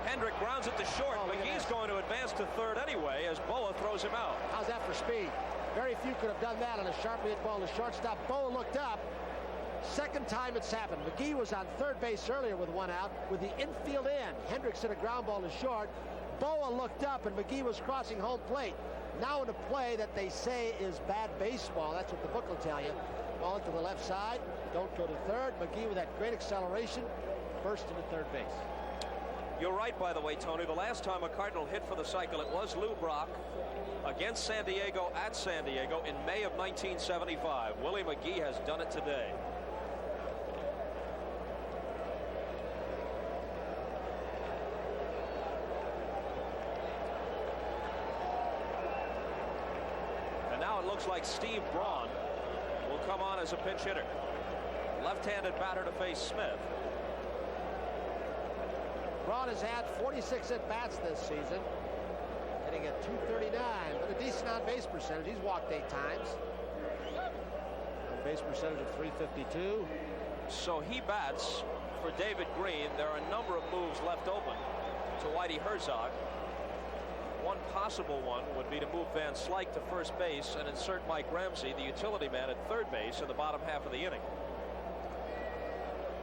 Hendrick grounds it to short. McGee's going to advance to third anyway as Bowa throws him out. How's that for speed? Very few could have done that on a sharply hit ball to shortstop. Bowa looked up. Second time it's happened. McGee was on third base earlier with 1 out with the infield in. Hendricks hit a ground ball to short. Bowa looked up and McGee was crossing home plate. Now in a play that they say is bad baseball. That's what the book will tell you. Ball into the left side. Don't go to third. McGee with that great acceleration burst into third base. You're right, by the way, Tony. The last time a Cardinal hit for the cycle, it was Lou Brock against San Diego at San Diego in May of 1975. Willie McGee has done it today. And now it looks like Steve Braun will come on as a pinch hitter. Left-handed batter to face Smith. Braun has had 46 at-bats this season, hitting at .239, but a decent on-base percentage. He's walked 8 times. On-base percentage of .352. So he bats for David Green. There are a number of moves left open to Whitey Herzog. One possible one would be to move Van Slyke to first base and insert Mike Ramsey, the utility man, at third base in the bottom half of the inning.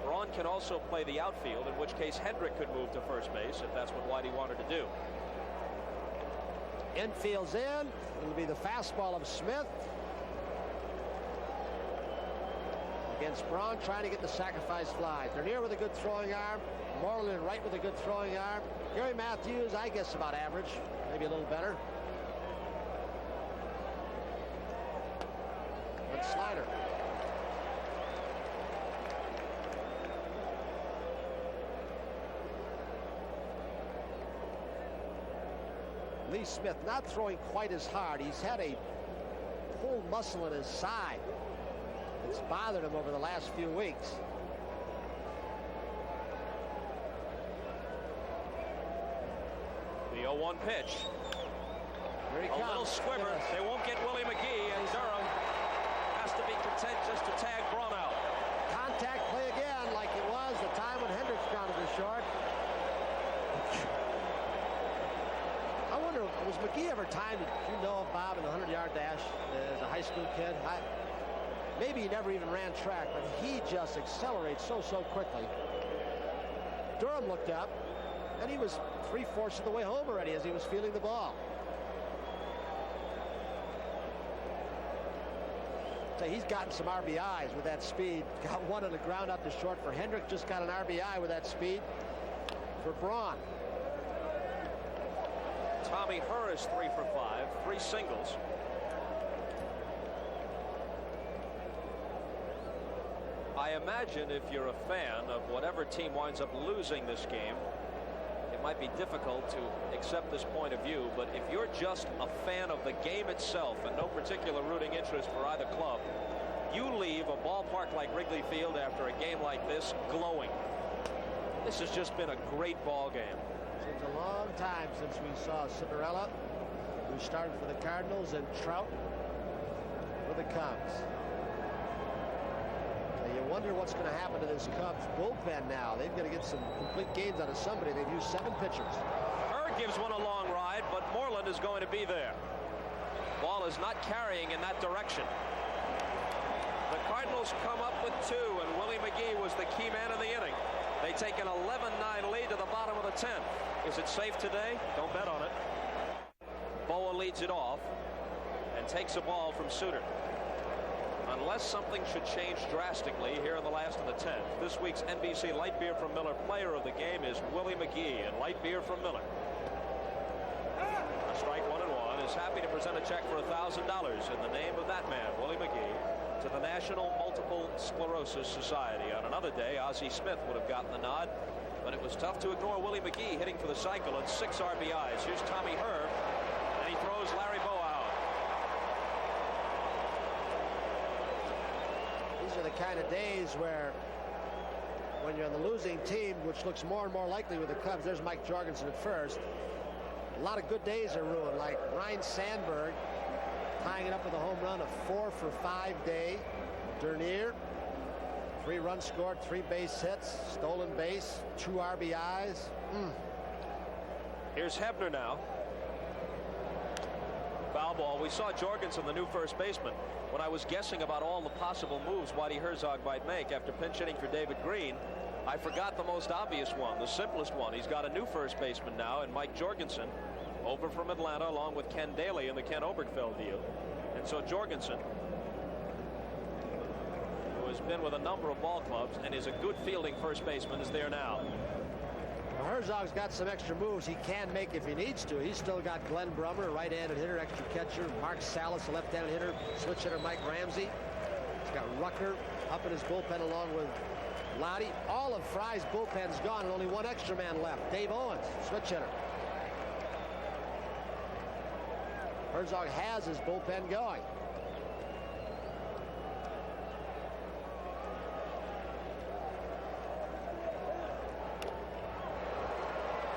Braun can also play the outfield, in which case Hendrick could move to first base if that's what Whitey wanted to do. Infield's in. It'll be the fastball of Smith against Braun, trying to get the sacrifice fly. Dernier with a good throwing arm. Moreland right with a good throwing arm. Gary Matthews, I guess about average, maybe a little better. And Slider. Lee Smith not throwing quite as hard. He's had a pulled muscle in his side. It's bothered him over the last few weeks. The 0-1 pitch. Here he comes. A little squibber. They won't get Willie McGee, and Durham has to be content just to tag Braun out. Contact play again, like it was the time when Hendricks grounded to short. I wonder, was McGee ever timed, did you know of Bob in the 100-yard dash as a high school kid? Maybe he never even ran track, but he just accelerates so quickly. Durham looked up, and he was 3/4 of the way home already as he was feeling the ball. So he's gotten some RBIs with that speed. Got one on the ground out to short for Hendrick. Just got an RBI with that speed for Braun. Tommy Herr is 3 for 5, 3 singles. I imagine if you're a fan of whatever team winds up losing this game, it might be difficult to accept this point of view, but if you're just a fan of the game itself and no particular rooting interest for either club, you leave a ballpark like Wrigley Field after a game like this glowing. This has just been a great ball game. It's a long time since we saw Cinderella, who started for the Cardinals, and Trout for the Cubs. You wonder what's going to happen to this Cubs bullpen now. They've got to get some complete games out of somebody. They've used 7 pitchers. Herr gives one a long ride, but Moreland is going to be there. Ball is not carrying in that direction. The Cardinals come up with 2, and Willie McGee was the key man in the inning. They take an 11-9 lead to the bottom of the 10th. Is it safe today? Don't bet on it. Bowa leads it off and takes a ball from Suter. Unless something should change drastically here in the last of the 10th. This week's NBC Light Beer from Miller player of the game is Willie McGee, and Light Beer from Miller. A strike 1-1 is happy to present a check for $1,000 in the name of that man, Willie McGee, to the National Multiple Sclerosis Society. On another day, Ozzie Smith would have gotten the nod, but it was tough to ignore Willie McGee hitting for the cycle at 6 RBIs. Here's Tommy Herr, and he throws Larry Bowa out. These are the kind of days where, when you're on the losing team, which looks more and more likely with the Cubs, there's Mike Jorgensen at first. A lot of good days are ruined, like Ryne Sandberg tying it up with a home run, a 4 for 5 day. Dernier, 3 runs scored, 3 base hits, stolen base, 2 RBIs. Here's Hebner now. Foul ball. We saw Jorgensen, the new first baseman. When I was guessing about all the possible moves Whitey Herzog might make after pinch hitting for David Green, I forgot the most obvious one, the simplest one. He's got a new first baseman now, and Mike Jorgensen, over from Atlanta, along with Ken Daly in the Ken Obergefell deal. And so Jorgensen, who has been with a number of ball clubs and is a good fielding first baseman, is there now. Well, Herzog's got some extra moves he can make if he needs to. He's still got Glenn Brummer, a right-handed hitter, extra catcher, Mark Salas, a left-handed hitter, switch hitter Mike Ramsey. He's got Rucker up in his bullpen along with Lottie. All of Fry's bullpen's gone, and only one extra man left, Dave Owens, switch hitter. Herzog has his bullpen going.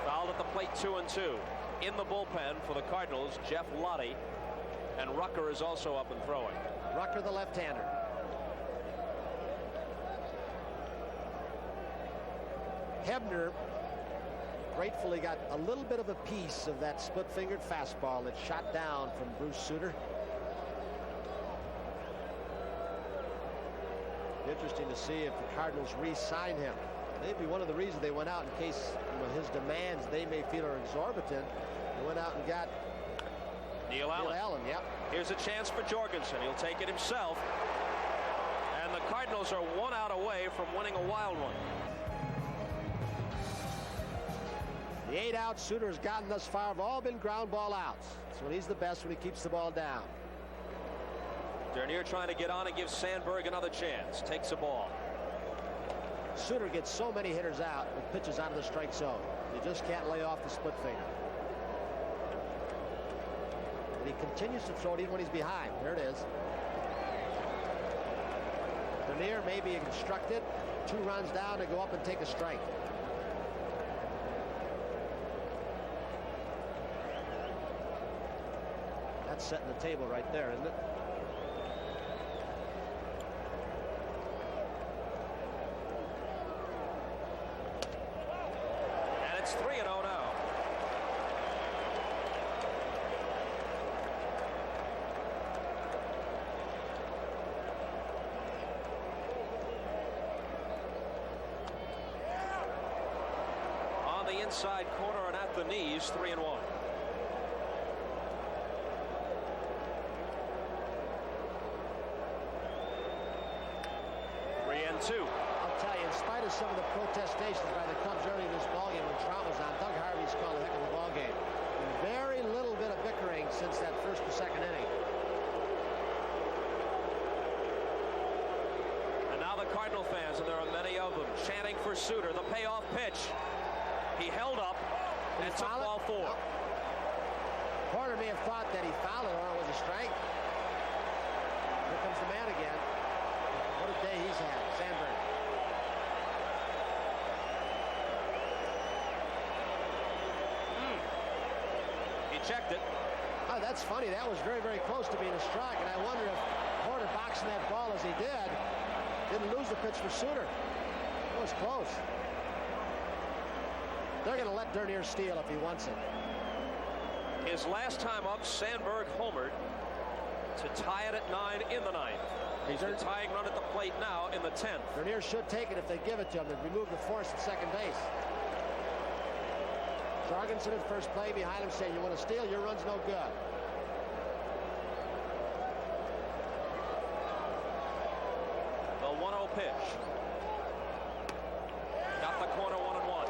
Fouled at the plate, 2-2. In the bullpen for the Cardinals, Jeff Lottie, and Rucker is also up and throwing. Rucker, the left-hander. Hebner gratefully got a little bit of a piece of that split-fingered fastball that shot down from Bruce Sutter. Interesting to see if the Cardinals re-sign him. Maybe one of the reasons they went out, in case his demands they may feel are exorbitant, they went out and got Neil Allen. Yep. Here's a chance for Jorgensen. He'll take it himself. And the Cardinals are 1 out away from winning a wild one. The 8 outs Suter's gotten thus far have all been ground ball outs. So he's the best when he keeps the ball down. Dernier trying to get on and gives Sandberg another chance. Takes a ball. Suter gets so many hitters out with pitches out of the strike zone. You just can't lay off the split finger. And he continues to throw it even when he's behind. There it is. Dernier may be instructed. 2 runs down to go up and take a strike. That's setting the table right there, isn't it? And it's 3-0 now. inside corner and at the knees, 3-1. 3-2. I'll tell you, in spite of some of the protestations by the Cubs early in this ballgame when Trout was on, Doug Harvey's called a heck of a ballgame. Very little bit of bickering since that first or second inning. And now the Cardinal fans, and there are many of them, chanting for Suter. The payoff pitch. He held up and took ball 4. No. Porter may have thought that he fouled it or it was a strike. Here comes the man again. What a day he's had, Sandberg. He checked it. Oh, that's funny. That was very, very close to being a strike, and I wonder if Porter, boxing that ball as he didn't lose the pitch for Suter. It was close. They're going to let Dernier steal if he wants it. His last time up, Sandberg homered to tie it at 9 in the 9th. He's the tying run at the plate now in the 10th. Dernier should take it if they give it to him. They'd remove the force at second base. Jorgensen at first play behind him saying, you want to steal, your run's no good. The 1-0 pitch. Got the corner, 1-1.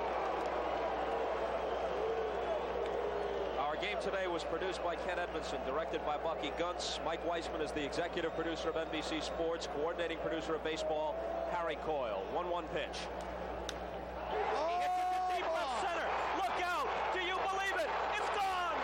Our game today was produced by Ken Edmondson, directed by Bucky Guntz. Mike Weisman is the executive producer of NBC Sports, coordinating producer of baseball, Harry Coyle. 1-1 pitch. He hits it to deep left center. Look out! Do you believe it? It's gone!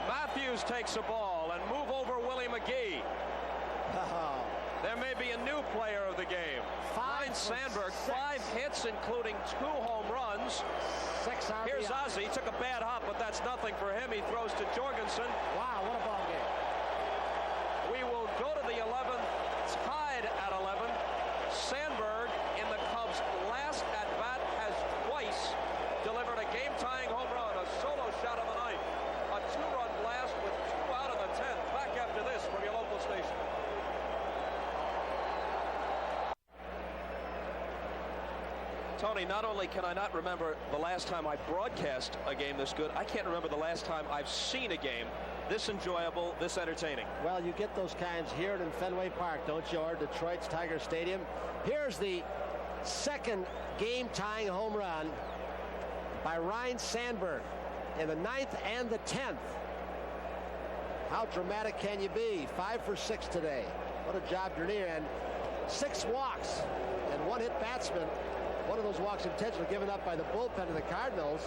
Matthews takes a ball and move over Willie McGee. Oh. There may be a new player of the game. Ryne Sandberg, 5 hits, including 2 home runs. 6 RBI. Here's Ozzie. He took a bad hop, but that's nothing for him. He throws to Jorgensen. Wow, what a ball game. We will go to the 11th, tied at 11. Sandberg, in the Cubs' last at-bat, has twice delivered a game-tying home run, a solo shot in the 9th, a 2-run blast with 2 out of the 10th. Back after this from your local station. Tony, not only can I not remember the last time I broadcast a game this good, I can't remember the last time I've seen a game this enjoyable, this entertaining. Well, you get those kinds here in Fenway Park, don't you, or Detroit's Tiger Stadium? Here's the second game-tying home run by Ryne Sandberg in the 9th and the 10th. How dramatic can you be? 5 for 6 today. What a job, Dernier. And 6 walks and 1 hit batsman. One of those walks intentionally given up by the bullpen of the Cardinals.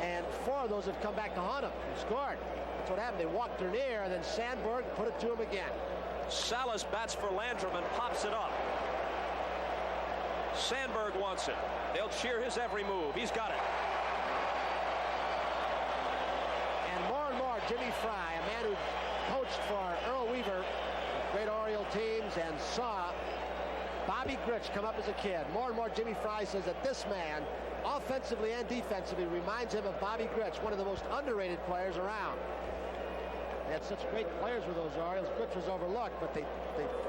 And 4 of those have come back to haunt him and scored. That's what happened. They walked Dernier, and then Sandberg put it to him again. Salas bats for Landrum and pops it up. Sandberg wants it. They'll cheer his every move. He's got it. And more, Jimmy Fry, a man who coached for Earl Weaver, great Oriole teams, and saw Bobby Grich come up as a kid. More and more, Jimmy Fry says that this man, offensively and defensively, reminds him of Bobby Grich, one of the most underrated players around. They had such great players with those Orioles. Grich was overlooked, but they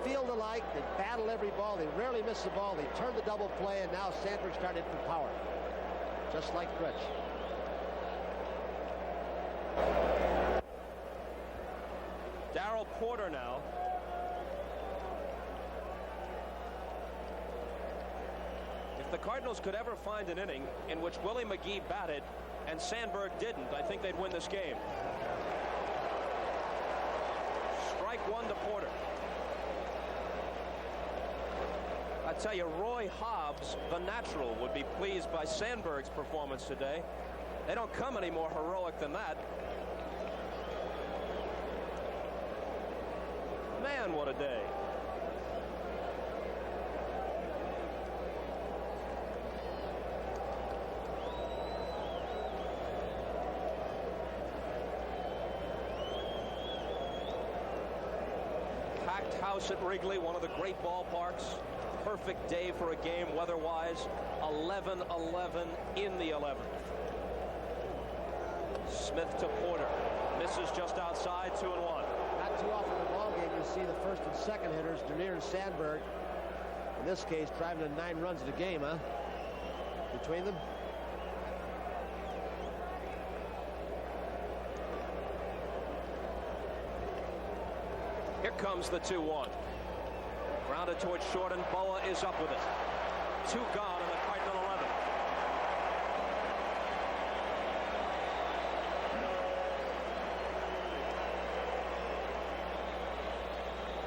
field alike, they battle every ball, they rarely miss the ball, they turn the double play, and now Sandberg started for power, just like Grich. Darrell Porter now. If the Cardinals could ever find an inning in which Willie McGee batted and Sandberg didn't, I think they'd win this game. Strike 1 to Porter. A tell you, Roy Hobbs, the natural, would be pleased by Sandberg's performance today. They don't come any more heroic than that. Man, what a day. Packed house at Wrigley, one of the great ballparks. Perfect day for a game weather-wise. 11-11 in the 11th. Smith to Porter. Misses just outside, 2-1. Not too often in the ball game you see the first and second hitters, Ryne and Sandberg, in this case driving to 9 runs in the game, huh? Between them. Here comes the 2-1. Grounded towards short, and Bowa is up with it. 2 gone in the Cardinal 11.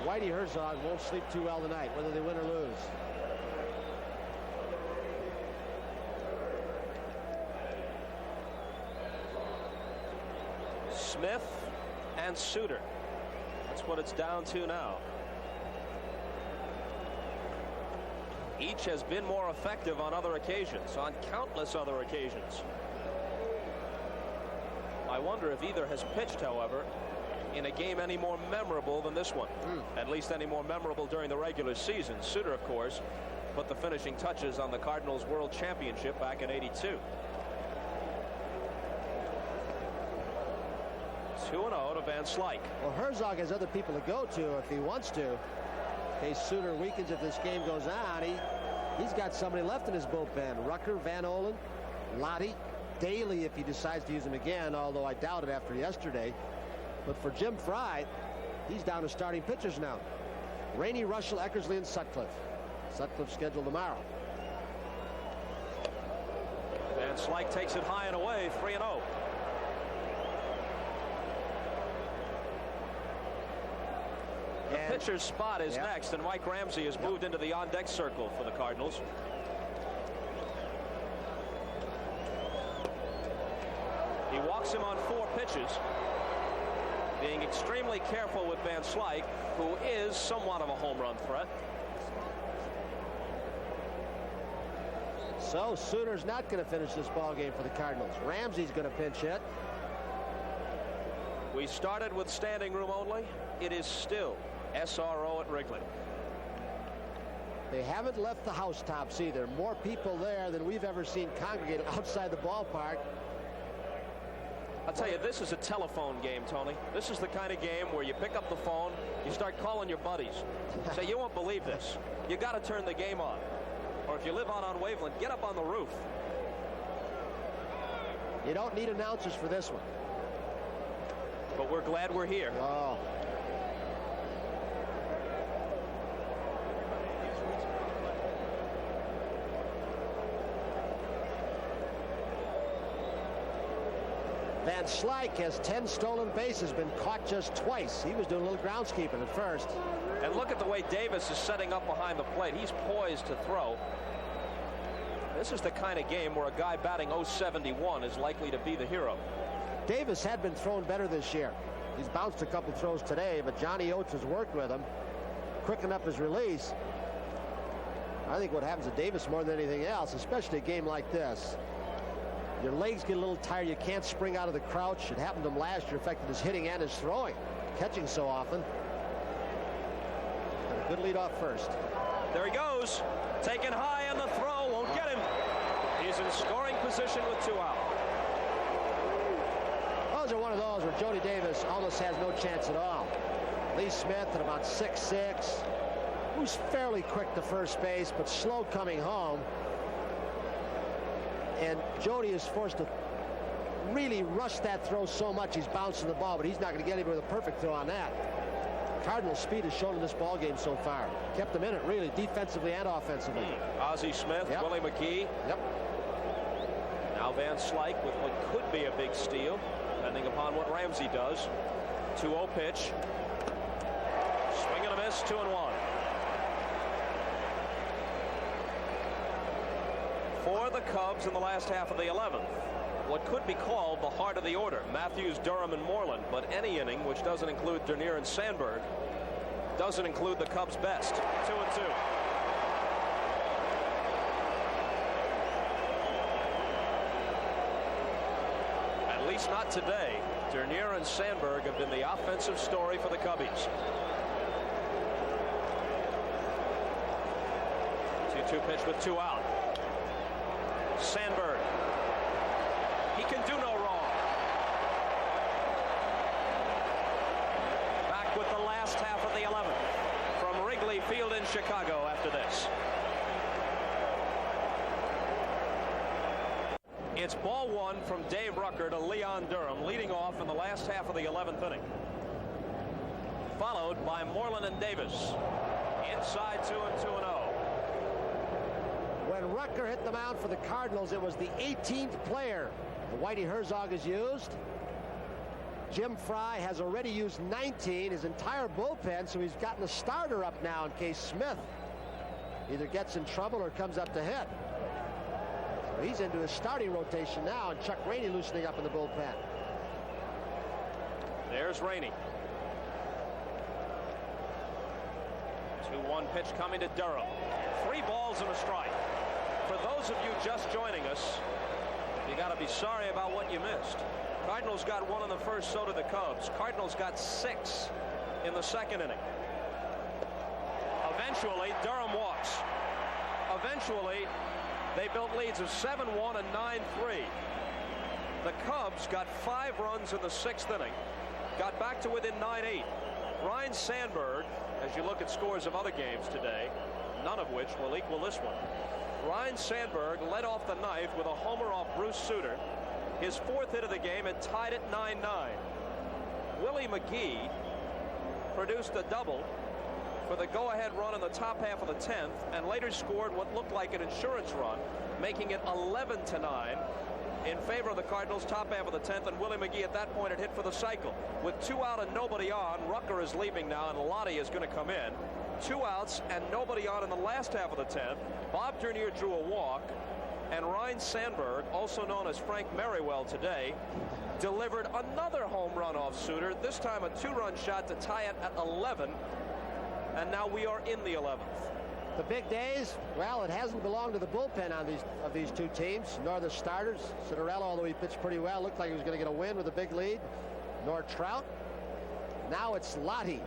Whitey Herzog won't sleep too well tonight, whether they win or lose. Smith and Suter. That's what it's down to now. Each has been more effective on other occasions, on countless other occasions. I wonder if either has pitched, however, in a game any more memorable than this one. At least any more memorable during the regular season. Suter, of course, put the finishing touches on the Cardinals World Championship back in '82. 2-0 to Van Slyke. Well, Herzog has other people to go to if he wants to. In case Suter weakens, if this game goes on, he's got somebody left in his bullpen. Rucker, Van Olen, Lottie, Daly if he decides to use him again, although I doubt it after yesterday. But for Jim Fry, he's down to starting pitchers now. Rainey, Russell, Eckersley, and Sutcliffe. Sutcliffe scheduled tomorrow. Van Slyke takes it high and away, 3-0. The pitcher's spot is next, and Mike Ramsey has moved into the on-deck circle for the Cardinals. He walks him on 4 pitches, being extremely careful with Van Slyke, who is somewhat of a home run threat. So Suter's not going to finish this ball game for the Cardinals. Ramsey's going to pinch hit. We started with standing room only. It is still SRO at Wrigley. They haven't left the housetops either. More people there than we've ever seen congregated outside the ballpark. I'll tell you, this is a telephone game, Tony. This is the kind of game where you pick up the phone, you start calling your buddies. Say, you won't believe this. You got to turn the game on. Or if you live on Waveland, get up on the roof. You don't need announcers for this one. But we're glad we're here. Oh. Van Slyke has 10 stolen bases, been caught just twice. He was doing a little groundskeeping at first. And look at the way Davis is setting up behind the plate. He's poised to throw. This is the kind of game where a guy batting .071 is likely to be the hero. Davis had been throwing better this year. He's bounced a couple throws today, but Johnny Oates has worked with him, quickened up his release. I think what happens to Davis more than anything else, especially a game like this, your legs get a little tired. You can't spring out of the crouch. It happened to him last year, affected his hitting and his throwing. Catching so often. And a good lead off first. There he goes. Taken high, and the throw won't get him. He's in scoring position with 2 out. Those are one of those where Jody Davis almost has no chance at all. Lee Smith at about 6'6", who's fairly quick to first base, but slow coming home. And Jody is forced to really rush that throw so much he's bouncing the ball, but he's not going to get anywhere with a perfect throw on that. Cardinals' speed has shown in this ball game so far. Kept them in it, really, defensively and offensively. Ozzie Smith, Willie McGee. Now Van Slyke with what could be a big steal, depending upon what Ramsey does. 2-0 pitch. Swing and a miss, 2-1. for the Cubs in the last half of the 11th. What could be called the heart of the order. Matthews, Durham, and Moreland. But any inning, which doesn't include Dernier and Sandberg, doesn't include the Cubs' best. 2-2. At least not today. Dernier and Sandberg have been the offensive story for the Cubbies. 2-2 pitch with 2 out. Sandberg. He can do no wrong. Back with the last half of the 11th from Wrigley Field in Chicago after this. It's ball 1 from Dave Rucker to Leon Durham, leading off in the last half of the 11th inning. Followed by Moreland and Davis. Inside 2-2-0. When Rucker hit the mound for the Cardinals, it was the 18th player Whitey Herzog has used. Jim Fry has already used 19, his entire bullpen, so he's gotten a starter up now in case Smith either gets in trouble or comes up to hit. So he's into his starting rotation now, and Chuck Rainey loosening up in the bullpen. There's Rainey. 2-1 pitch coming to Durham. 3 balls and a strike. For those of you just joining us, you got to be sorry about what you missed. Cardinals got 1 in the first, so did the Cubs. Cardinals got 6 in the second inning. Eventually, Durham walks. Eventually, they built leads of 7-1 and 9-3. The Cubs got 5 runs in the 6th inning, got back to within 9-8. Ryne Sandberg, as you look at scores of other games today, none of which will equal this one. Ryne Sandberg led off the 9th with a homer off Bruce Sutter. His 4th hit of the game and tied it 9-9. Willie McGee produced a double for the go-ahead run in the top half of the 10th and later scored what looked like an insurance run, making it 11-9 in favor of the Cardinals, top half of the 10th, and Willie McGee at that point had hit for the cycle. With 2 out and nobody on, Rucker is leaving now, and Lottie is going to come in. 2 outs and nobody on in the last half of the 10th. Bob Dernier drew a walk, and Ryne Sandberg, also known as Frank Merriwell today, delivered another home run off Sutter, this time a 2-run shot to tie it at 11, and now we are in the 11th. The big days, well, it hasn't belonged to the bullpen on these 2 teams, nor the starters. Citarella, although he pitched pretty well, looked like he was going to get a win with a big lead, nor Trout. Now it's Lottie.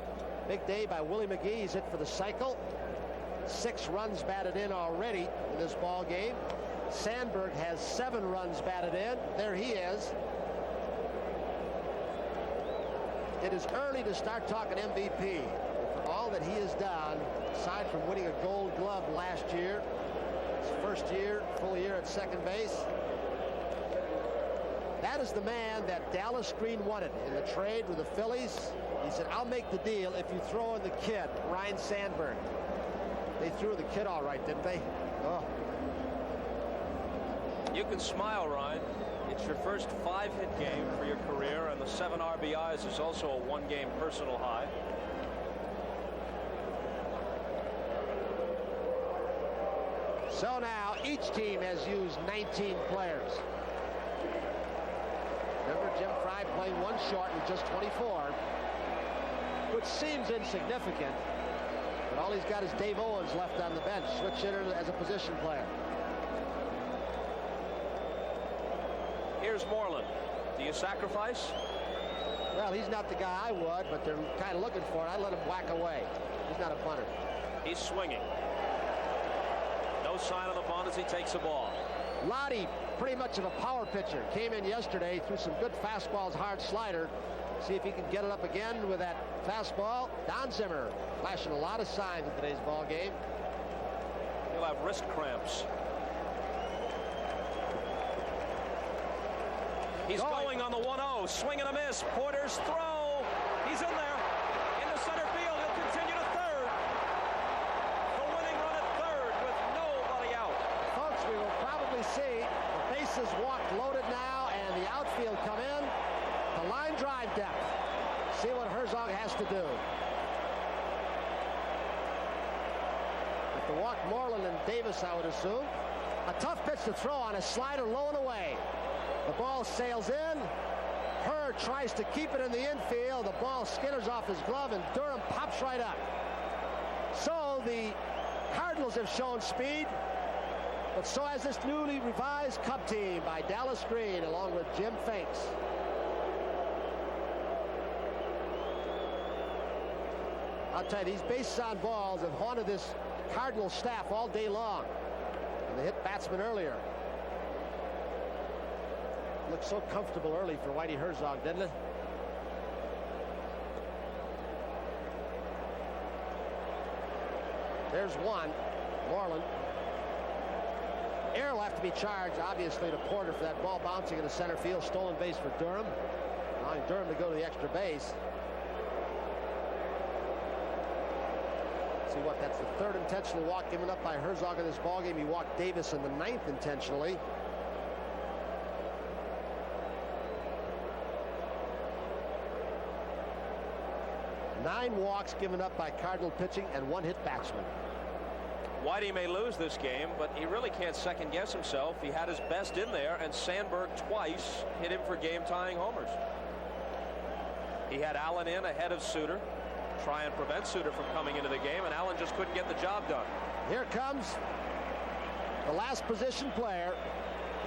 Big day by Willie McGee. He's hit for the cycle. 6 runs batted in already in this ball game. Sandberg has 7 runs batted in. There he is. It is early to start talking MVP. For all that he has done, aside from winning a Gold Glove last year, his first year, full year at second base, that is the man that Dallas Green wanted in the trade with the Phillies. He said, I'll make the deal if you throw in the kid, Ryne Sandberg. They threw the kid all right, didn't they? Oh. You can smile, Ryan. It's your first 5-hit game for your career, and the 7 RBIs is also a 1-game personal high. So now each team has used 19 players. Remember Jim Fry playing 1 short with just 24, which seems insignificant. But all he's got is Dave Owens left on the bench, switch hitter as a position player. Here's Moreland. Do you sacrifice? Well, he's not the guy I would, but they're kind of looking for it. I let him whack away. He's not a punter. He's swinging. No sign of the bunt as he takes the ball. Lottie, pretty much of a power pitcher. Came in yesterday, threw some good fastballs, hard slider. See if he can get it up again with that fastball. Don Zimmer flashing a lot of signs in today's ball game. He'll have wrist cramps. He's going on the 1-0. Swing and a miss. Porter's throw. He's in there. Into center field. He'll continue to third. The winning run at third with nobody out. Folks, we will probably see the bases walked loaded now and the outfield come in. The line drive depth. See what Herzog has to do. If to walk Moreland and Davis, I would assume. A tough pitch to throw on a slider low and away. The ball sails in. Hurd tries to keep it in the infield. The ball skitters off his glove, and Durham pops right up. So the Cardinals have shown speed, but so has this newly revised Cub team by Dallas Green along with Jim Finks. I'll tell you, these bases on balls have haunted this Cardinal staff all day long. And they hit batsmen earlier. Looked so comfortable early for Whitey Herzog, didn't it? There's one. Moreland. Air will have to be charged, obviously, to Porter for that ball bouncing in the center field. Stolen base for Durham. Allowing Durham to go to the extra base. See what? That's the third intentional walk given up by Herzog in this ballgame. He walked Davis in the ninth intentionally. Nine walks given up by Cardinal pitching and one hit batsman. Whitey may lose this game, but he really can't second guess himself. He had his best in there, and Sandberg twice hit him for game-tying homers. He had Allen in ahead of Suter, try and prevent Suter from coming into the game, and Allen just couldn't get the job done. Here comes the last position player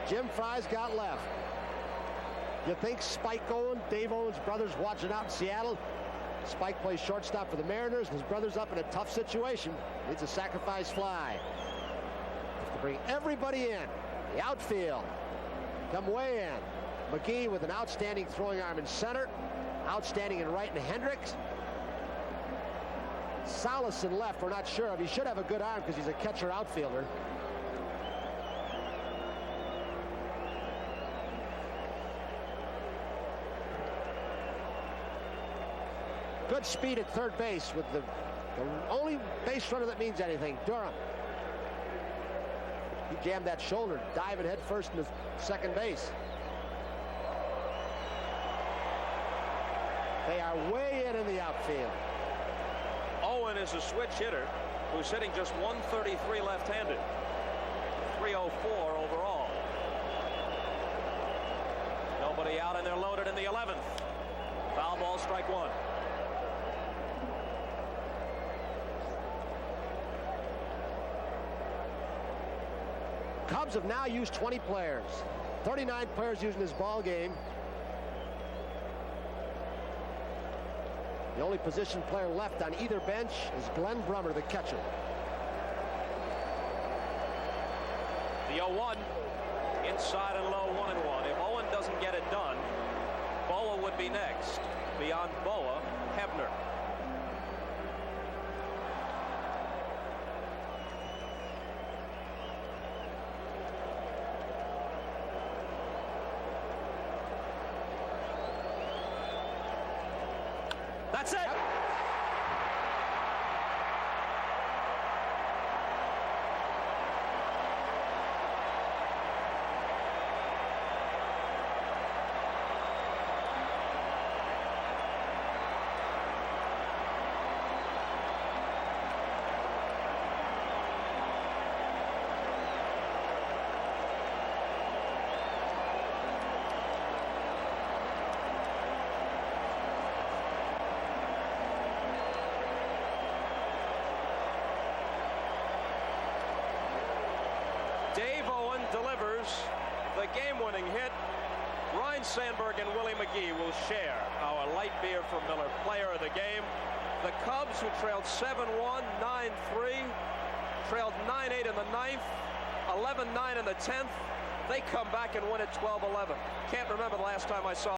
Jim Fry's got left. You think Spike Owen, Dave Owen's brothers, watching out in Seattle? Spike plays shortstop for the Mariners, and his brother's up in a tough situation. Needs a sacrifice fly. Has to bring everybody in. The outfield come way in. McGee with an outstanding throwing arm in center. Outstanding in right, and Hendricks. Salas in left, we're not sure of. He should have a good arm because he's a catcher outfielder. Good speed at third base with the only base runner that means anything, Durham. He jammed that shoulder, diving head first into second base. They are way in the outfield. Owen is a switch hitter who's hitting just 133 left-handed. 304 overall. Nobody out, and they're loaded in the 11th. Foul ball, strike one. Cubs have now used 20 players. 39 players using this ball game. The only position player left on either bench is Glenn Brummer, the catcher. The 0-1, inside and low, 1-1. If Owen doesn't get it done, Bowa would be next. Beyond Bowa, Hebner. That's it. Dave Owen delivers the game-winning hit. Ryne Sandberg and Willie McGee will share our light beer from Miller player of the game. The Cubs, who trailed 7-1, 9-3, trailed 9-8 in the 9th, 11-9 in the 10th. They come back and win at 12-11. Can't remember the last time I saw